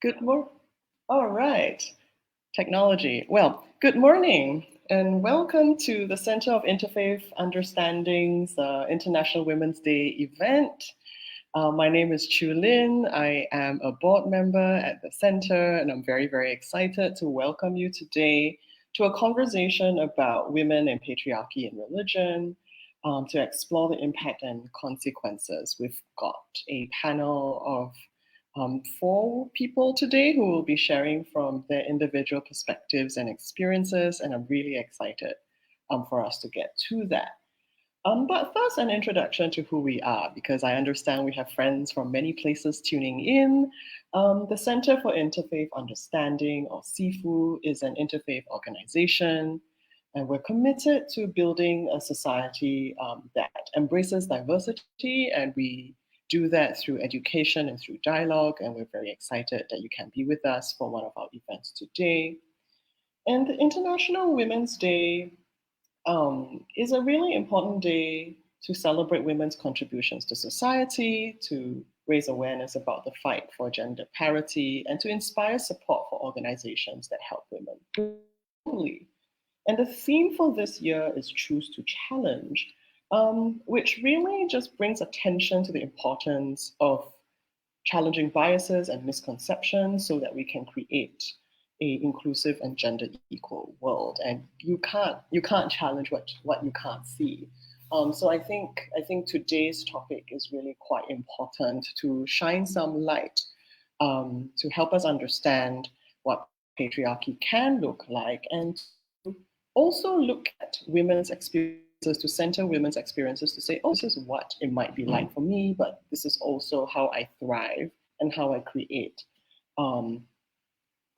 Good morning. All right. Technology. Well, good morning and welcome to the Center of Interfaith Understanding's International Women's Day event. My name is Chu Lin. I am a board member at the center, and I'm very, very excited to welcome you today to a conversation about women and patriarchy in religion, to explore the impact and consequences. We've got a panel of four people today who will be sharing from their individual perspectives and experiences, and I'm really excited for us to get to that. But first, an introduction to who we are, because I understand we have friends from many places tuning in. The Center for Interfaith Understanding, or CIFU, is an interfaith organization, and we're committed to building a society that embraces diversity, and we do that through education and through dialogue, and we're very excited that you can be with us for one of our events today. And the International Women's Day is a really important day to celebrate women's contributions to society, to raise awareness about the fight for gender parity, and to inspire support for organizations that help women globally. And the theme for this year is Choose to Challenge, which really just brings attention to the importance of challenging biases and misconceptions so that we can create a inclusive and gender equal world. And you can't challenge what you can't see. So I think today's topic is really quite important to shine some light to help us understand what patriarchy can look like, and to also look at women's experiences, to center women's experiences, to say, oh, this is what it might be like for me, but this is also how I thrive and how I create an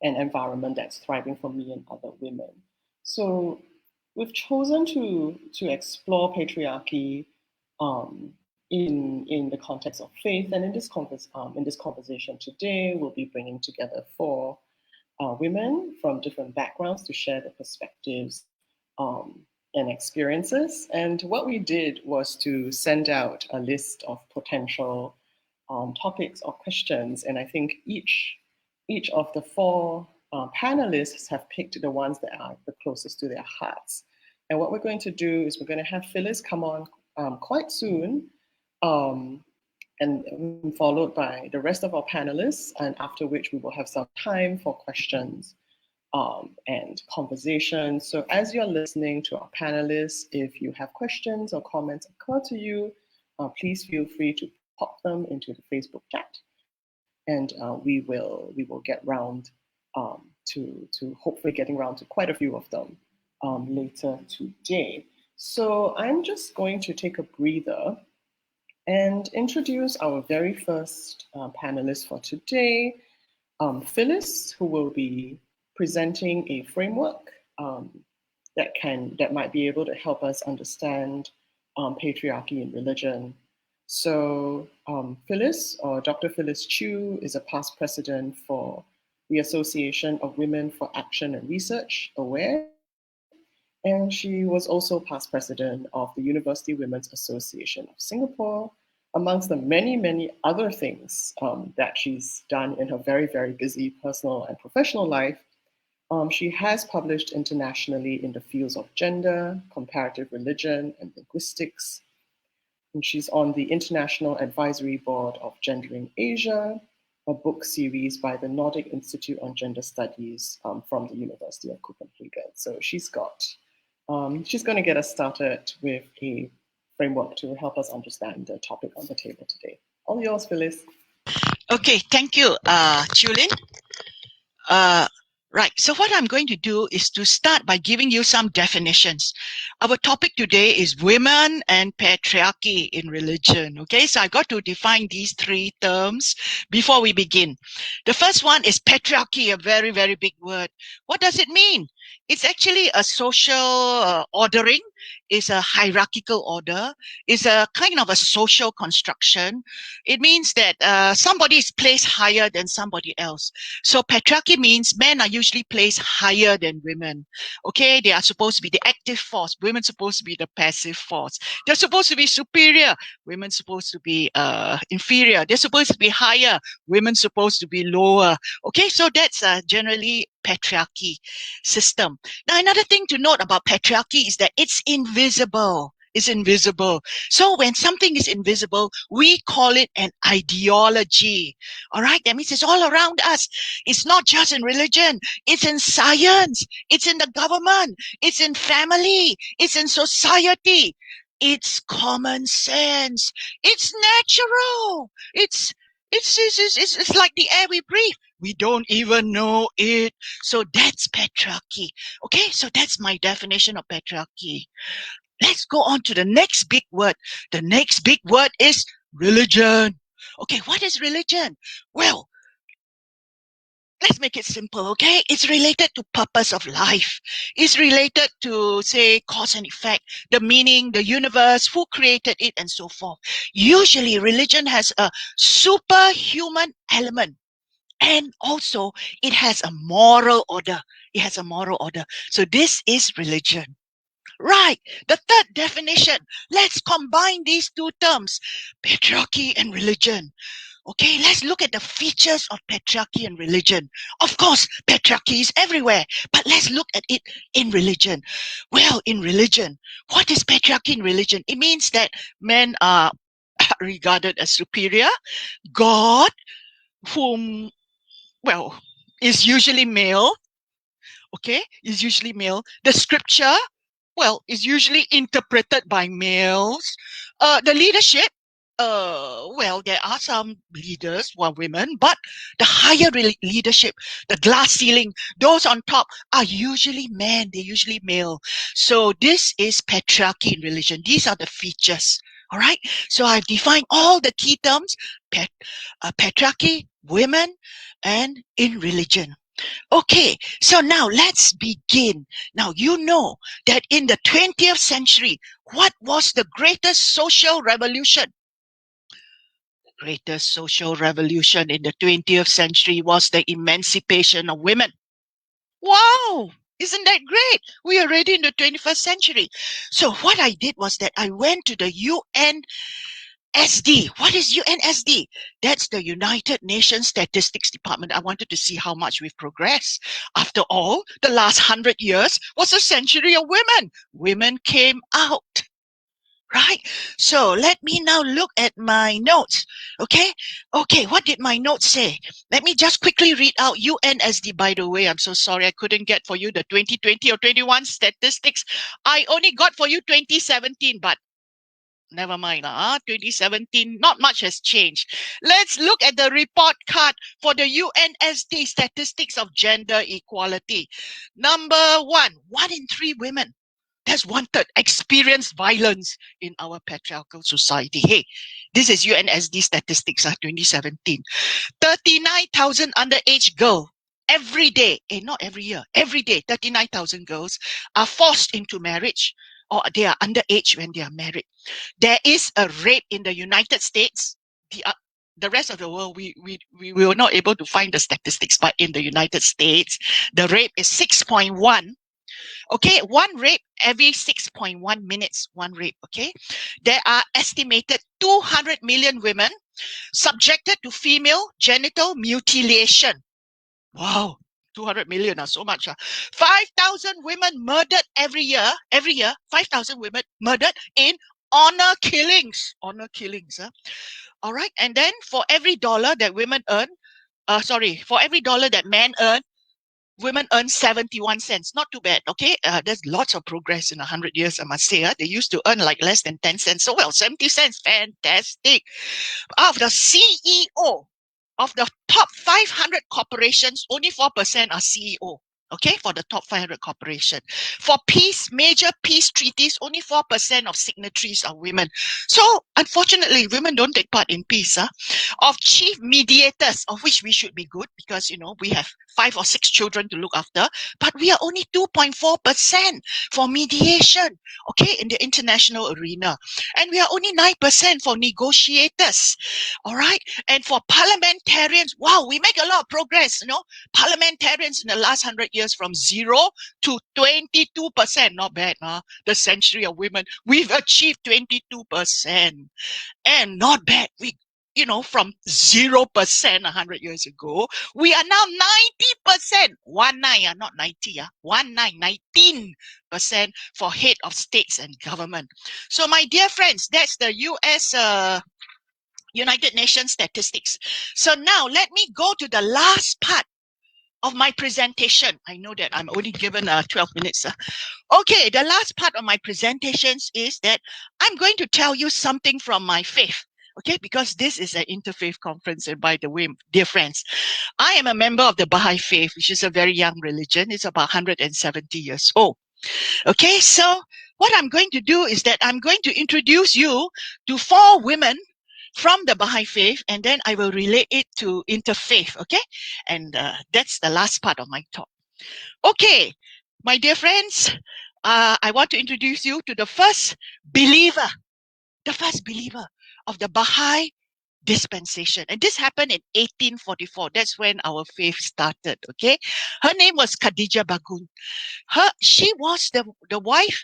environment that's thriving for me and other women. So we've chosen to explore patriarchy in the context of faith, and in this conversation today, we'll be bringing together four women from different backgrounds to share their perspectives and experiences. And what we did was to send out a list of potential topics or questions, and I think each of the four panelists have picked the ones that are the closest to their hearts. And what we're going to do is we're going to have Phyllis come on quite soon, and followed by the rest of our panelists, and after which we will have some time for questions and conversation. So as you're listening to our panelists, if you have questions or comments occur to you, please feel free to pop them into the Facebook chat, and we will get round to hopefully getting around to quite a few of them later today. So I'm just going to take a breather and introduce our very first panelist for today, Phyllis, who will be presenting a framework that might be able to help us understand patriarchy in religion. So Phyllis, or Dr. Phyllis Chu, is a past president for the Association of Women for Action and Research, AWARE, and she was also past president of the University Women's Association of Singapore, amongst the many, many other things that she's done in her very, very busy personal and professional life. She has published internationally in the fields of gender, comparative religion, and linguistics. And she's on the International Advisory Board of Gendering Asia, a book series by the Nordic Institute on Gender Studies from the University of Copenhagen. So she's going to get us started with a framework to help us understand the topic on the table today. All yours, Phyllis. Okay, thank you, Chulin. Right, so what I'm going to do is to start by giving you some definitions. Our topic today is women and patriarchy in religion. Okay, so I got to define these three terms before we begin. The first one is patriarchy, a very, very big word. What does it mean? It's actually a social ordering is a hierarchical order, is a kind of a social construction. It means that somebody is placed higher than somebody else. So patriarchy means men are usually placed higher than women. Okay, they are supposed to be the active force. Women supposed to be the passive force. They're supposed to be superior. Women supposed to be inferior. They're supposed to be higher. Women supposed to be lower. Okay, so that's generally patriarchy system. Now, another thing to note about patriarchy is that it's invisible. It's invisible. So when something is invisible, we call it an ideology. All right. That means it's all around us. It's not just in religion. It's in science. It's in the government. It's in family. It's in society. It's common sense. It's natural. It's like the air we breathe. We don't even know it. So that's patriarchy. Okay, so that's my definition of patriarchy. Let's go on to the next big word. The next big word is religion. Okay, what is religion? Well, let's make it simple, okay? It's related to purpose of life. It's related to, say, cause and effect, the meaning, the universe, who created it, and so forth. Usually, religion has a superhuman element. And also, it has a moral order. It has a moral order. So this is religion. Right. The third definition. Let's combine these two terms, patriarchy and religion. Okay, let's look at the features of patriarchy and religion. Of course, patriarchy is everywhere, but let's look at it in religion. Well, in religion, what is patriarchy in religion? It means that men are regarded as superior. God, whom, well, is usually male, okay, is usually male. The scripture, well, is usually interpreted by males. The leadership, well, there are some leaders who are women, but the higher leadership, the glass ceiling, those on top are usually men. They're usually male. So this is patriarchy in religion. These are the features. All right. So I've defined all the key terms: patriarchy, women, and in religion. Okay, so now let's begin. Now, you know that in the 20th century, what was the greatest social revolution? The greatest social revolution in the 20th century was the emancipation of women. Wow! Isn't that great? We are already in the 21st century. So what I did was that I went to the UN SD. What is UNSD? That's the United Nations Statistics Department. I wanted to see how much we've progressed. After all, the last 100 years was a century of women. Women came out. Right? So let me now look at my notes. Okay? Okay, what did my notes say? Let me just quickly read out UNSD. By the way, I'm so sorry I couldn't get for you the 2020 or 21 statistics. I only got for you 2017, but never mind. 2017, not much has changed. Let's look at the report card for the UNSD Statistics of Gender Equality. Number one in three women, that's one third, experience violence in our patriarchal society. Hey, this is UNSD Statistics, 2017. 39,000 underage girls every day, not every year, every day, 39,000 girls are forced into marriage, or they are underage when they are married. There is a rape in the United States. The rest of the world, we were not able to find the statistics, but in the United States, the rape is 6.1. Okay, one rape every 6.1 minutes, one rape. Okay, there are estimated 200 million women subjected to female genital mutilation. Wow, 200 million, so much. 5,000 women murdered every year, 5,000 women murdered in honor killings. Honor killings. All right, and then for every dollar that women earn, for every dollar that men earn, women earn 71 cents. Not too bad, okay? There's lots of progress in 100 years, I must say. They used to earn like less than 10 cents. So, well, 70 cents, fantastic. Of the CEO, of the top 500 corporations, only 4% are CEO. Okay, for the top 500 corporation. For major peace treaties, only 4% of signatories are women. So, unfortunately, women don't take part in peace. Of chief mediators, of which we should be good because, we have 5 or 6 children to look after, but we are only 2.4% for mediation, okay, in the international arena. And we are only 9% for negotiators, all right? And for parliamentarians, wow, we make a lot of progress, Parliamentarians in the last 100 years from 0 to 22%, not bad, huh? The century of women, we've achieved 22%. And not bad. From 0% 100 years ago, we are now 90%. 19, not 90, 19% for head of states and government. So, my dear friends, that's the US United Nations statistics. So now let me go to the last part of my presentation. I know that I'm only given 12 minutes. Okay, the last part of my presentations is that I'm going to tell you something from my faith. Okay, because this is an interfaith conference, and by the way, dear friends, I am a member of the Baha'i faith, which is a very young religion. It's about 170 years old. Okay, so what I'm going to do is that I'm going to introduce you to 4 women from the Baha'i faith, and then I will relate it to interfaith. Okay, and that's the last part of my talk. Okay, my dear friends, I want to introduce you to the first believer of the Baha'i dispensation. And this happened in 1844. That's when our faith started, okay? Her name was Khadijah Bagun. She was the wife,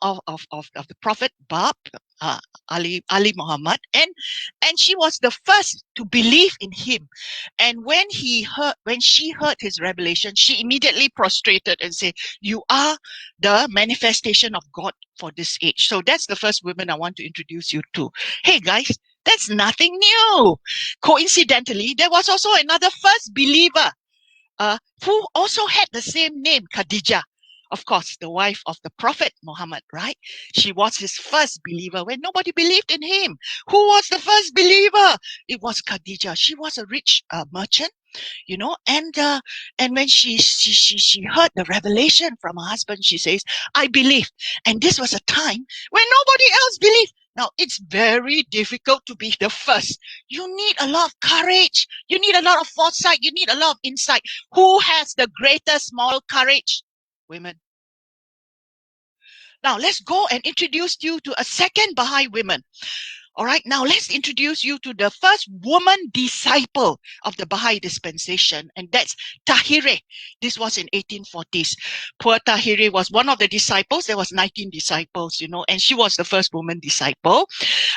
of the Prophet Bab, Ali Muhammad, and she was the first to believe in him. And when she heard his revelation, she immediately prostrated and said, "You are the manifestation of God for this age." So that's the first woman I want to introduce you to. Hey guys, that's nothing new. Coincidentally, there was also another first believer who also had the same name, Khadijah. Of course, the wife of the Prophet Muhammad, right? She was his first believer when nobody believed in him. Who was the first believer? It was Khadijah. She was a rich merchant, and when she heard the revelation from her husband, she says, "I believe." And this was a time when nobody else believed. Now, it's very difficult to be the first. You need a lot of courage. You need a lot of foresight. You need a lot of insight. Who has the greatest moral courage? Women. Now, let's go and introduce you to a second Baha'i woman. All right, now let's introduce you to the first woman disciple of the Baha'i dispensation, and that's Tahirih. This was in 1840s. Poor Tahirih was one of the disciples. There was 19 disciples, and she was the first woman disciple.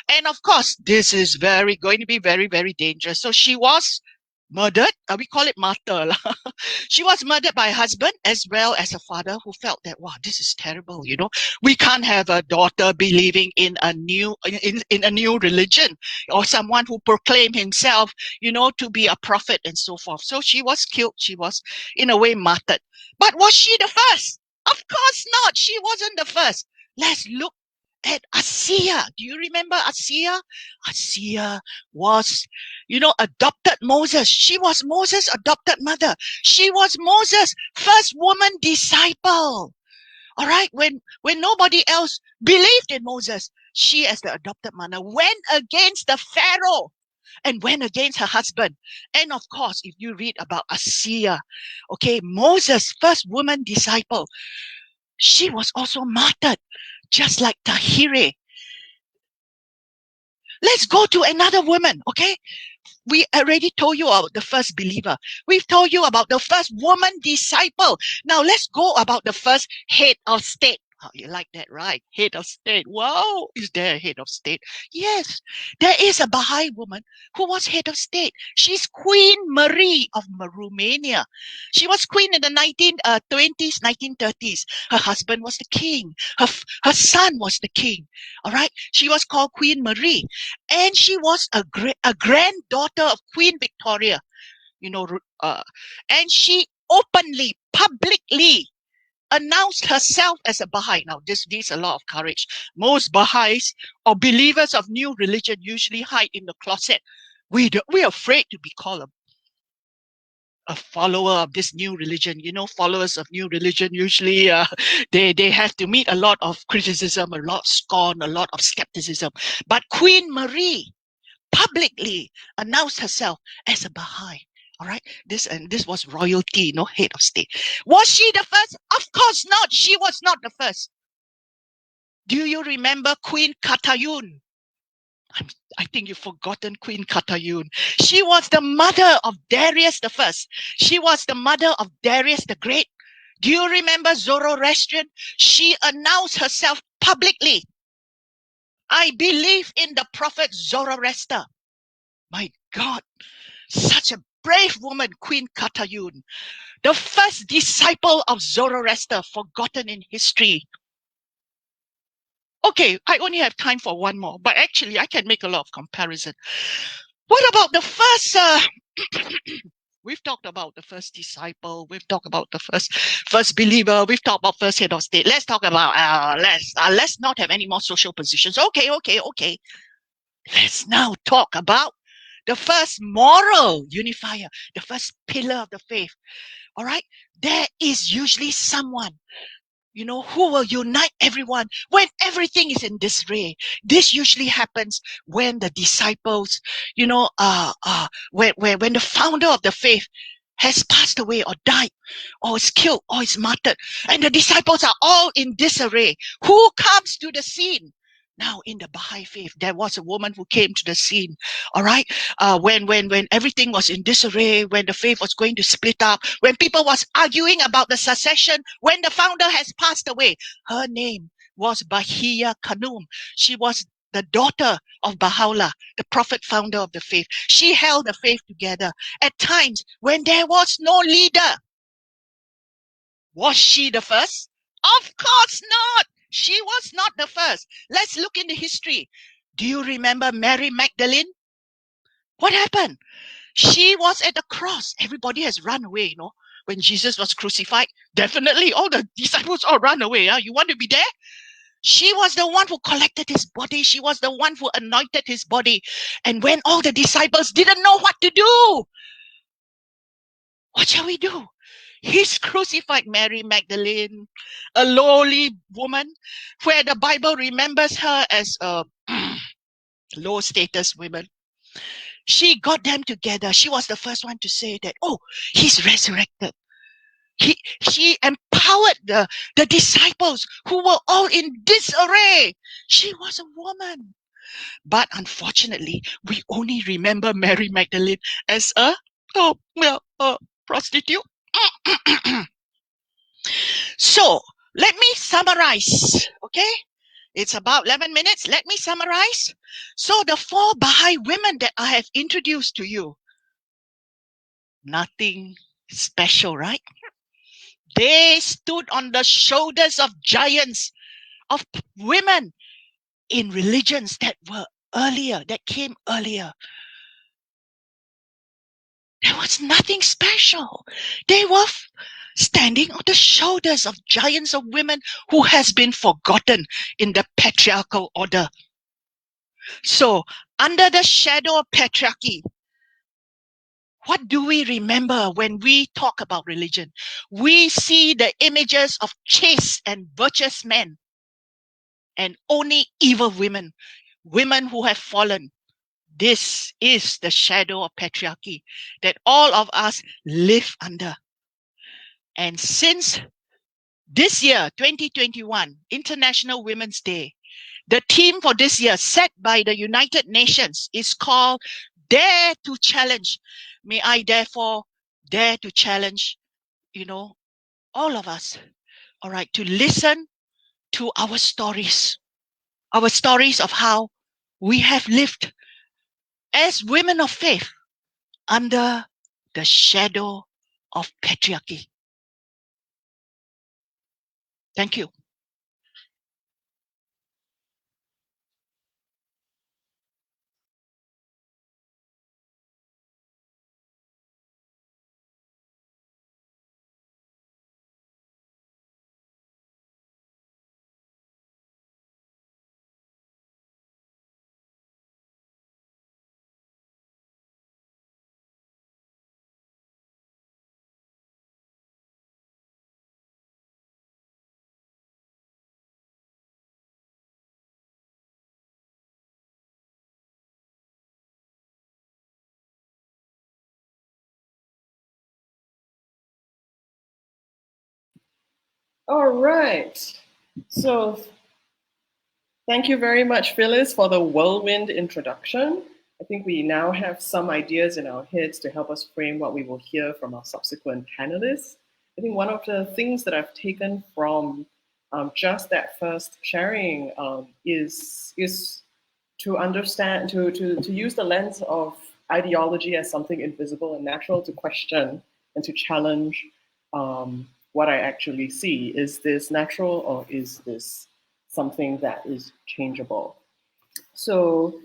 And of course, this is going to be very, very dangerous. So she was murdered. We call it martyr. She was murdered by her husband as well as her father, who felt that, wow, this is terrible. We can't have a daughter believing in a new religion, or someone who proclaimed himself, to be a prophet and so forth. So she was killed. She was in a way martyred. But was she the first? Of course not. She wasn't the first. Let's look at Asiya. Do you remember Asiya? Asiya was, adopted Moses. She was Moses' adopted mother. She was Moses' first woman disciple. All right, when nobody else believed in Moses, she, as the adopted mother, went against the Pharaoh and went against her husband. And of course, if you read about Asiya, okay, Moses' first woman disciple, she was also martyred, just like Tahirih. Let's go to another woman, okay? We already told you about the first believer. We've told you about the first woman disciple. Now let's go about the first head of state. Oh, you like that, right? Head of state. Wow. Is there a head of state? Yes. There is a Baha'i woman who was head of state. She's Queen Marie of Romania. She was queen in the 1920s, 1930s. Her husband was the king. Her son was the king. All right. She was called Queen Marie. And she was a granddaughter of Queen Victoria, and she openly, publicly announced herself as a Baha'i. Now, this needs a lot of courage. Most Baha'is or believers of new religion usually hide in the closet. We're afraid to be called a follower of this new religion. Followers of new religion usually they have to meet a lot of criticism, a lot of scorn, a lot of skepticism. But Queen Marie publicly announced herself as a Baha'i. All right. This was royalty, no head of state. Was she the first? Of course not. She was not the first. Do you remember Queen Katayun? I think you've forgotten Queen Katayun. She was the mother of Darius the First. She was the mother of Darius the Great. Do you remember Zoroastrian? She announced herself publicly. I believe in the prophet Zoroaster. My God, such a brave woman, Queen Katayun, the first disciple of Zoroaster, forgotten in history. Okay, I only have time for one more, but actually I can make a lot of comparison. What about the first? We've talked about the first disciple. We've talked about the first believer. We've talked about first head of state. Let's talk about let's not have any more social positions. Okay. Let's now talk about the first moral unifier, the first pillar of the faith. All right, there is usually someone, who will unite everyone when everything is in disarray. This usually happens when the disciples, when the founder of the faith has passed away or died or is killed or is martyred, and the disciples are all in disarray. Who comes to the scene? Now, in the Baha'i faith, there was a woman who came to the scene. All right, when everything was in disarray, when the faith was going to split up, when people was arguing about the succession, when the founder has passed away, her name was Bahia Kanum. She was the daughter of Baha'u'llah, the prophet founder of the faith. She held the faith together at times when there was no leader. Was she the first? Of course not. She was not the first. Let's look into history. Do you remember Mary Magdalene? What happened? She was at the cross. Everybody has run away, when Jesus was crucified. Definitely all the disciples all run away. You want to be there? She was the one who collected his body. She was the one who anointed his body. And when all the disciples didn't know what to do, what shall we do? He's crucified. Mary Magdalene, a lowly woman, where the Bible remembers her as a low status woman. She got them together. She was the first one to say that, oh, he's resurrected. She empowered the disciples who were all in disarray. She was a woman. But unfortunately, we only remember Mary Magdalene as a prostitute. So let me summarize, okay? It's about 11 minutes. Let me summarize. So the 4 Baha'i women that I have introduced to you, nothing special, right? They stood on the shoulders of giants, of women in religions that came earlier. There was nothing special. They were standing on the shoulders of giants of women who has been forgotten in the patriarchal order. So, under the shadow of patriarchy, what do we remember when we talk about religion? We see the images of chaste and virtuous men and only evil women, women who have fallen. This is the shadow of patriarchy that all of us live under. And since this year, 2021, International Women's Day, the theme for this year set by the United Nations is called Dare to Challenge. May I therefore dare to challenge, all of us, all right, to listen to our stories of how we have lived as women of faith under the shadow of patriarchy. Thank you. All right. So thank you very much, Phyllis, for the whirlwind introduction. I think we now have some ideas in our heads to help us frame what we will hear from our subsequent panelists. I think one of the things that I've taken from just that first sharing is to understand, to use the lens of ideology as something invisible and natural, to question and to challenge what I actually see. Is this natural, or is this something that is changeable? So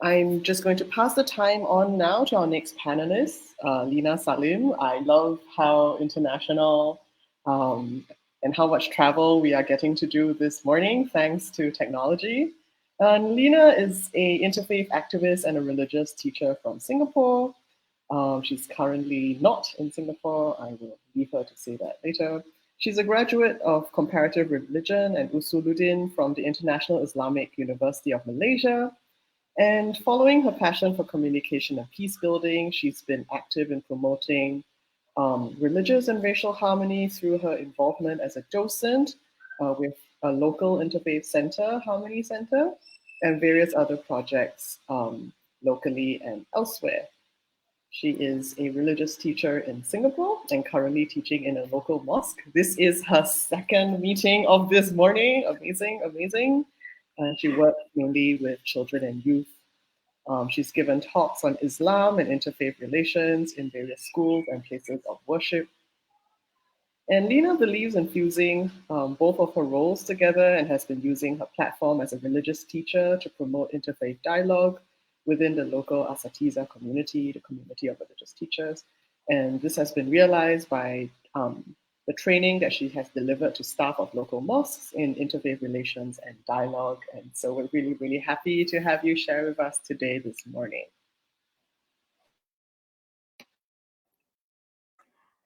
I'm just going to pass the time on now to our next panelist, Lina Salim. I love how international and how much travel we are getting to do this morning thanks to technology. Lina is a interfaith activist and a religious teacher from Singapore. She's currently not in Singapore. I will leave her to say that later. She's a graduate of comparative religion and Usuluddin from the International Islamic University of Malaysia. And following her passion for communication and peace building, she's been active in promoting religious and racial harmony through her involvement as a docent with a local interfaith center, Harmony Center, and various other projects locally and elsewhere. She is a religious teacher in Singapore and currently teaching in a local mosque. This is her second meeting of this morning. Amazing, amazing. She works mainly with children and youth. She's given talks on Islam and interfaith relations in various schools and places of worship. And Lina believes in fusing both of her roles together and has been using her platform as a religious teacher to promote interfaith dialogue within the local Asatiza community, the community of religious teachers. And this has been realized by the training that she has delivered to staff of local mosques in interfaith relations and dialogue. And so we're really, really happy to have you share with us today this morning.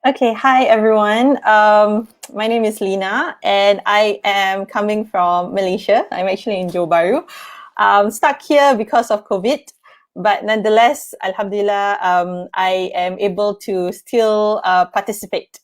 Okay, hi everyone. My name is Lina and I am coming from Malaysia. I'm actually in Johor Bahru. Stuck here because of COVID, but nonetheless, Alhamdulillah, I am able to still participate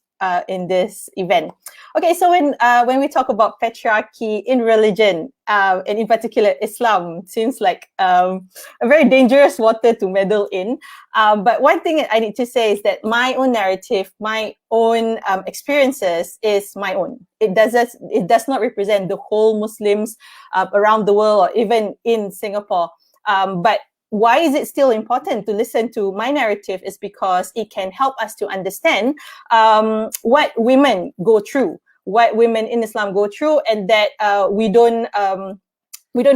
in this event. Okay, so when we talk about patriarchy in religion, and in particular Islam, seems like a very dangerous water to meddle in. But one thing I need to say is that my own narrative, my own experiences is my own. It does not represent the whole Muslims around the world or even in Singapore. But why is it still important to listen to my narrative is because it can help us to understand what women go through, what women in Islam go through, and that we don't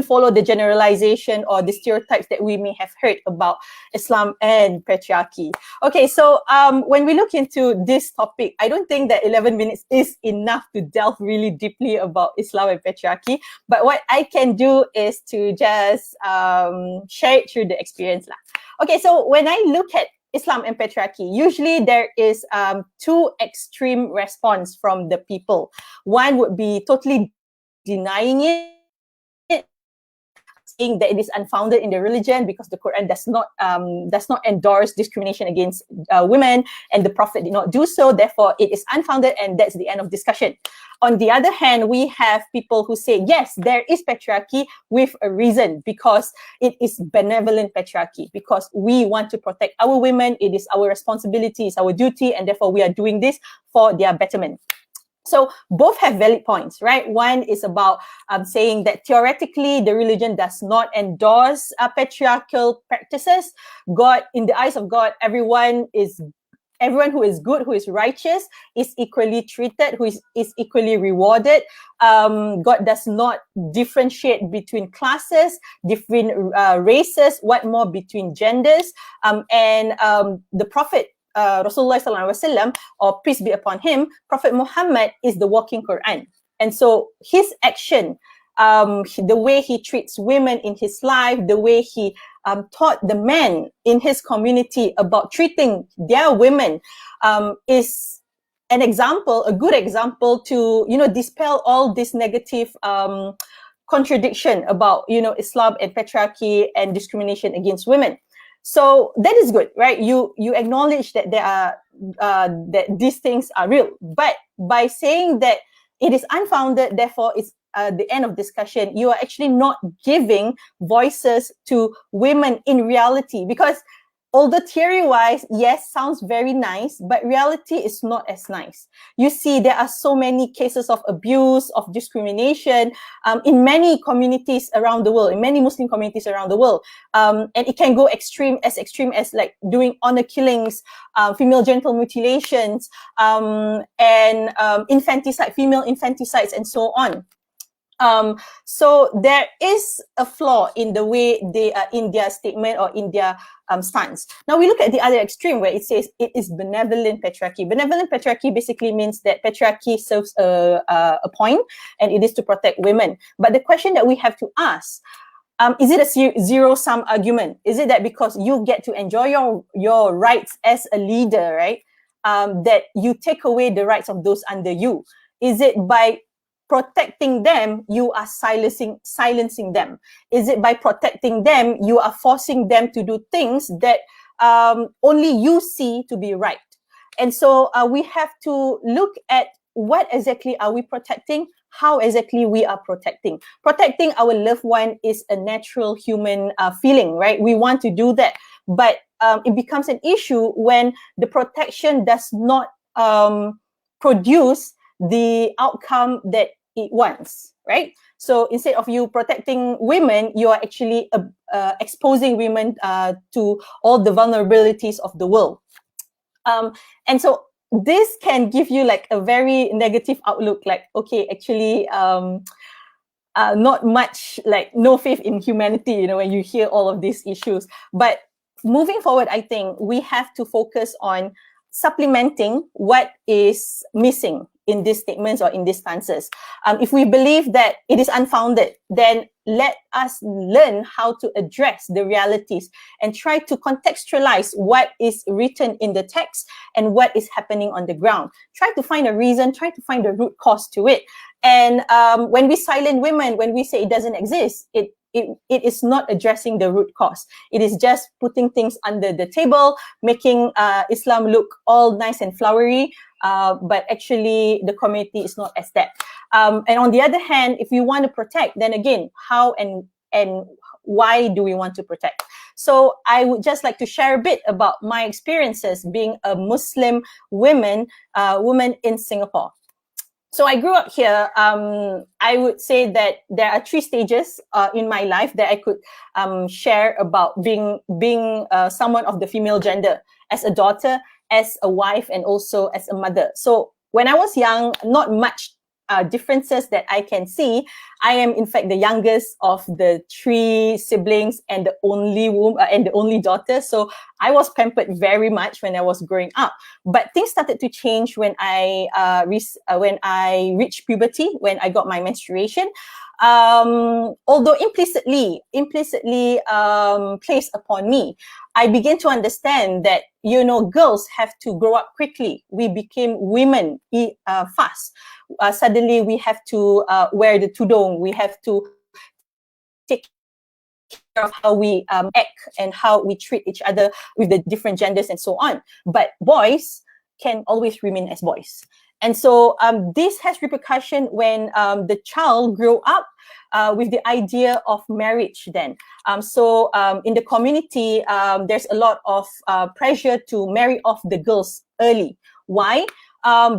follow the generalization or the stereotypes that we may have heard about Islam and patriarchy. Okay, so when we look into this topic, I don't think that 11 minutes is enough to delve really deeply about Islam and patriarchy. But what I can do is to just share it through the experience lah. Okay, so when I look at Islam and patriarchy, usually there is two extreme response from the people. One would be totally denying it, saying that it is unfounded in the religion because the Quran does not endorse discrimination against women, and the Prophet did not do so. Therefore, it is unfounded, and that's the end of discussion. On the other hand, we have people who say, yes, there is patriarchy with a reason, because it is benevolent patriarchy, because we want to protect our women. It is our responsibility, it's our duty, and therefore we are doing this for their betterment. So both have valid points, right? One is about saying that theoretically the religion does not endorse patriarchal practices. God, in the eyes of God, everyone who is good, who is righteous, is equally treated, who is equally rewarded. God does not differentiate between classes, different races, what more between genders. And the Prophet, Rasulullah sallallahu alaihi wasallam, or peace be upon him, Prophet Muhammad is the walking Quran. And so his action, the way he treats women in his life, the way he taught the men in his community about treating their women is an example, a good example to, dispel all this negative contradiction about, Islam and patriarchy and discrimination against women. So that is good, right? You acknowledge that there are that these things are real, but by saying that it is unfounded, therefore it's the end of discussion. You are actually not giving voices to women in reality, because although theory-wise, yes, sounds very nice, but reality is not as nice. You see, there are so many cases of abuse, of discrimination in many communities around the world, in many Muslim communities around the world. And it can go extreme as like doing honor killings, female genital mutilations, and infanticide, female infanticides, and so on. So there is a flaw in the way they are in their statement or in their stance. Now we look at the other extreme where it says it is benevolent patriarchy. Benevolent patriarchy basically means that patriarchy serves a point, and it is to protect women. But the question that we have to ask, is it a zero-sum argument? Is it that because you get to enjoy your rights as a leader, right, that you take away the rights of those under you? Is it by protecting them, you are silencing them? Is it by protecting them, you are forcing them to do things that only you see to be right? And so we have to look at what exactly are we protecting, how exactly we are protecting. Protecting our loved one is a natural human feeling, right? We want to do that. But it becomes an issue when the protection does not produce the outcome that it wants, right? So instead of you protecting women, you are actually exposing women to all the vulnerabilities of the world. And so this can give you like a very negative outlook, like, okay, actually, not much, like no faith in humanity, you know, when you hear all of these issues. But moving forward, I think we have to focus on supplementing what is missing in these statements or in these stances. If we believe that it is unfounded, then let us learn how to address the realities and try to contextualize what is written in the text and what is happening on the ground. Try to find a reason, try to find the root cause to it. And when we silence women, when we say it doesn't exist, it is not addressing the root cause. It is just putting things under the table, making Islam look all nice and flowery, but actually the community is not as that. And on the other hand, if we want to protect, then again, how and why do we want to protect? So I would just like to share a bit about my experiences being a Muslim woman in Singapore. So I grew up here. I would say that there are 3 stages in my life that I could share about being someone of the female gender, as a daughter, as a wife, and also as a mother. So when I was young, not much differences that I can see. I am in fact the youngest of the 3 siblings and the only woman and the only daughter. So I was pampered very much when I was growing up. But things started to change when I reached puberty, when I got my menstruation. Although implicitly placed upon me, I began to understand that, you know, girls have to grow up quickly. We became women fast. Suddenly we have to wear the tudung. We have to take care of how we act and how we treat each other with the different genders and so on. But boys can always remain as boys. And so this has repercussion when the child grow up with the idea of marriage then. So in the community, there's a lot of pressure to marry off the girls early. Why?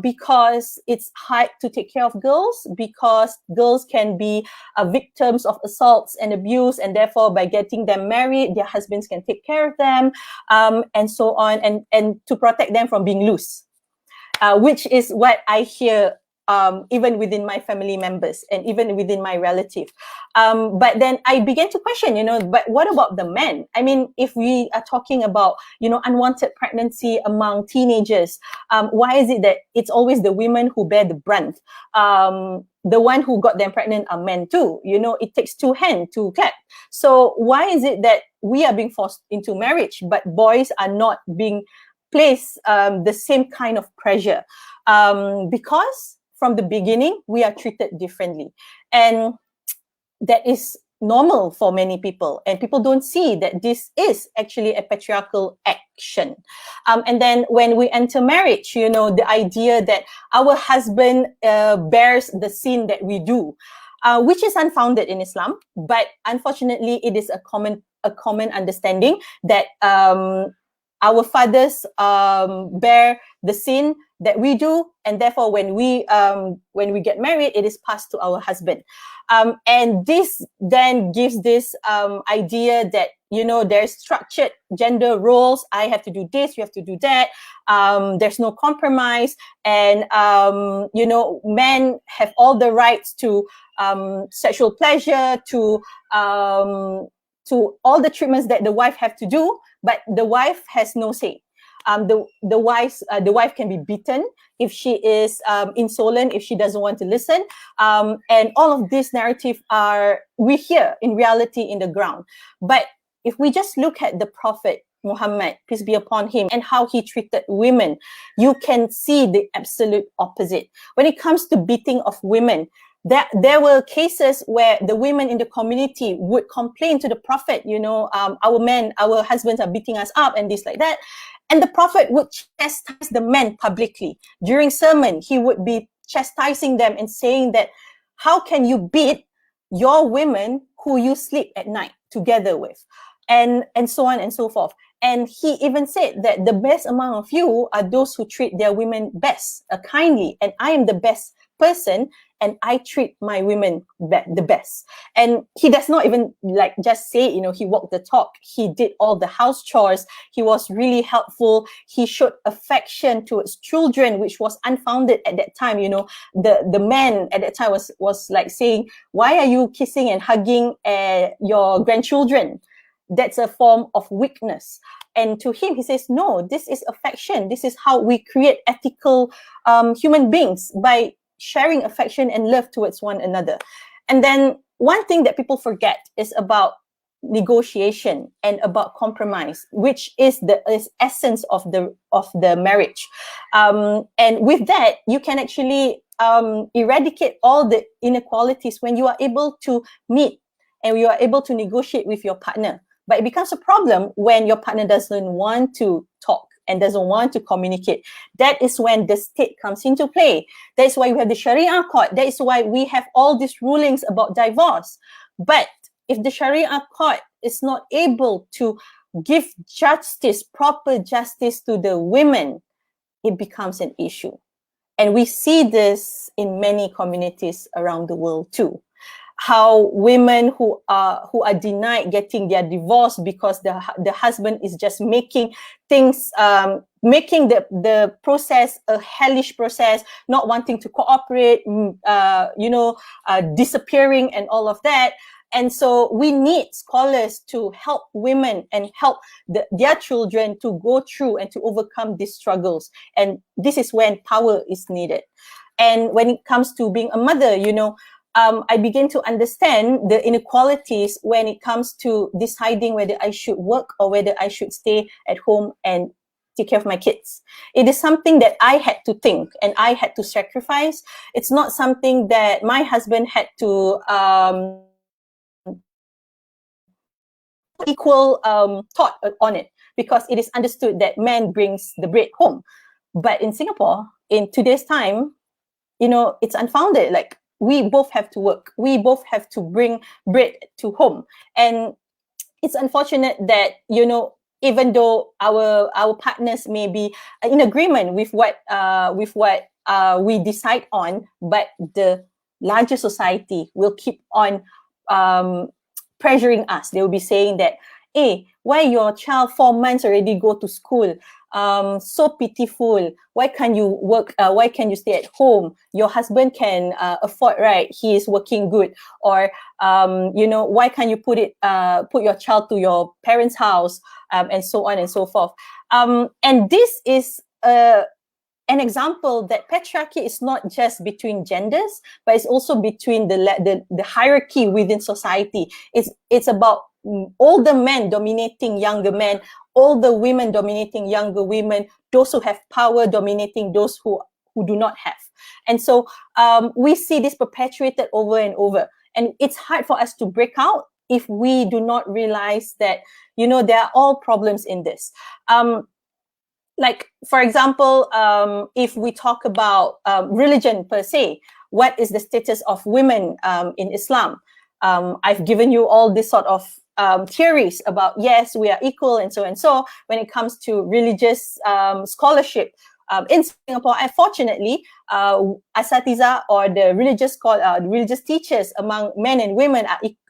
Because it's hard to take care of girls, because girls can be victims of assaults and abuse, and therefore by getting them married, their husbands can take care of them, and so on, and to protect them from being loose. Which is what I hear even within my family members and even within my relative. But then I began to question, you know, but what about the men? I mean, if we are talking about, you know, unwanted pregnancy among teenagers, why is it that it's always the women who bear the brunt? The one who got them pregnant are men too. You know, it takes 2 hands to clap. So why is it that we are being forced into marriage, but boys are not being placed the same kind of pressure? Because from the beginning, we are treated differently. And that is normal for many people, and people don't see that this is actually a patriarchal action. And then when we enter marriage, the idea that our husband bears the sin that we do, which is unfounded in Islam, but unfortunately it is a common understanding that our fathers bear the sin that we do, and therefore when we get married, it is passed to our husband. And this then gives this idea that there's structured gender roles. I have to do this, you have to do that. There's no compromise, and men have all the rights to sexual pleasure, to all the treatments that the wife have to do, but the wife has no say. The wife can be beaten if she is insolent, if she doesn't want to listen, and all of this narrative we hear in reality in the ground. But if we just look at the Prophet Muhammad, peace be upon him, and how he treated women, you can see the absolute opposite. When it comes to beating of women, there were cases where the women in the community would complain to the Prophet, our husbands are beating us up and this like that. And the Prophet would chastise the men publicly. During sermon, he would be chastising them and saying that, how can you beat your women who you sleep at night together with? And so on and so forth. And he even said that the best among of you are those who treat their women best, kindly. And I am the best person, and I treat my women the best. And he does not even just say, he walked the talk. He did all the house chores. He was really helpful. He showed affection towards children, which was unfounded at that time. The man at that time was like saying, why are you kissing and hugging your grandchildren? That's a form of weakness. And to him, he says, no, this is affection. This is how we create ethical human beings, by sharing affection and love towards one another. And then one thing that people forget is about negotiation and about compromise, which is the essence of the marriage. And with that, you can actually eradicate all the inequalities when you are able to meet and you are able to negotiate with your partner. But it becomes a problem when your partner doesn't want to talk and doesn't want to communicate. That is when the state comes into play. That is why we have the Sharia court. That is why we have all these rulings about divorce. But if the Sharia court is not able to give justice, proper justice to the women, it becomes an issue. And we see this in many communities around the world too. How women who are denied getting their divorce because the husband is just making things, making the process a hellish process, not wanting to cooperate, disappearing and all of that. And so we need scholars to help women and help their children to go through and to overcome these struggles. And this is when power is needed. And when it comes to being a mother, I begin to understand the inequalities when it comes to deciding whether I should work or whether I should stay at home and take care of my kids. It is something that I had to think and I had to sacrifice. It's not something that my husband had to equal thought on it, because it is understood that man brings the bread home. But in Singapore, in today's time, it's unfounded. Like, we both have to work. We both have to bring bread to home. And it's unfortunate that, even though our partners may be in agreement with what we decide on, but the larger society will keep on pressuring us. They will be saying that, hey, why your child 4 months already go to school? So pitiful. Why can't you work? Why can't you stay at home? Your husband can afford, right? He is working good. Or why can't you put your child to your parents' house, and so on and so forth. And this is an example that patriarchy is not just between genders, but it's also between the hierarchy within society. It's about older men dominating younger men, older women dominating younger women, those who have power dominating those who do not have. And so we see this perpetuated over and over. And it's hard for us to break out if we do not realize that, you know, there are all problems in this. Like, for example, if we talk about religion per se, what is the status of women in Islam? I've given you all this sort of theories about, yes, we are equal and so and so. When it comes to religious scholarship in Singapore, unfortunately, asatiza, or the religious teachers among men and women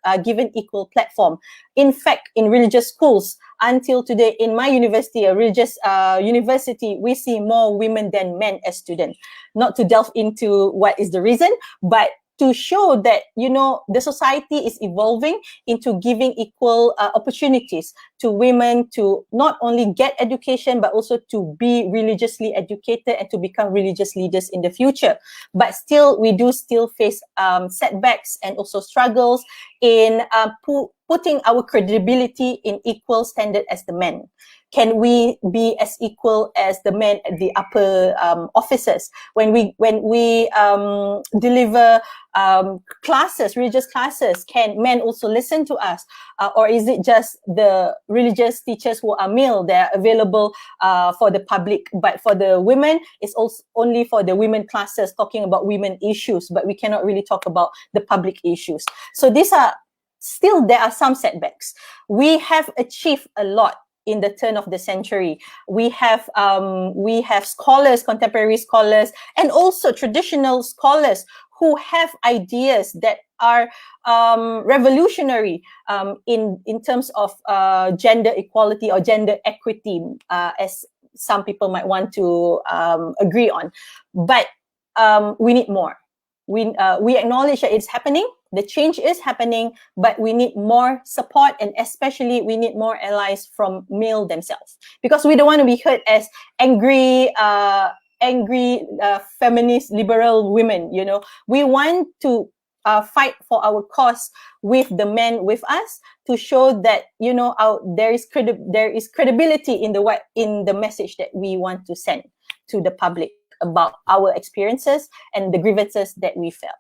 are given equal platform. In fact, in religious schools, until today, in my university, a religious university, we see more women than men as students. Not to delve into what is the reason, but to show that, you know, the society is evolving into giving equal opportunities to women to not only get education, but also to be religiously educated and to become religious leaders in the future. But still, we do still face setbacks and also struggles in putting our credibility in equal standard as the men. Can we be as equal as the men at the upper offices? When we deliver classes, religious classes, can men also listen to us? Or is it just the religious teachers who are male, they're available for the public, but for the women, it's also only for the women classes talking about women issues, but we cannot really talk about the public issues. So these are still, there are some setbacks. We have achieved a lot in the turn of the century. We have scholars, contemporary scholars, and also traditional scholars who have ideas that are revolutionary in terms of gender equality or gender equity, as some people might want to agree on. But we need more. We acknowledge that it's happening, the change is happening, but we need more support, and especially we need more allies from male themselves, because we don't want to be heard as angry feminist liberal women. You know, we want to fight for our cause with the men with us, to show that, you know, there is credibility in the message that we want to send to the public about our experiences and the grievances that we felt.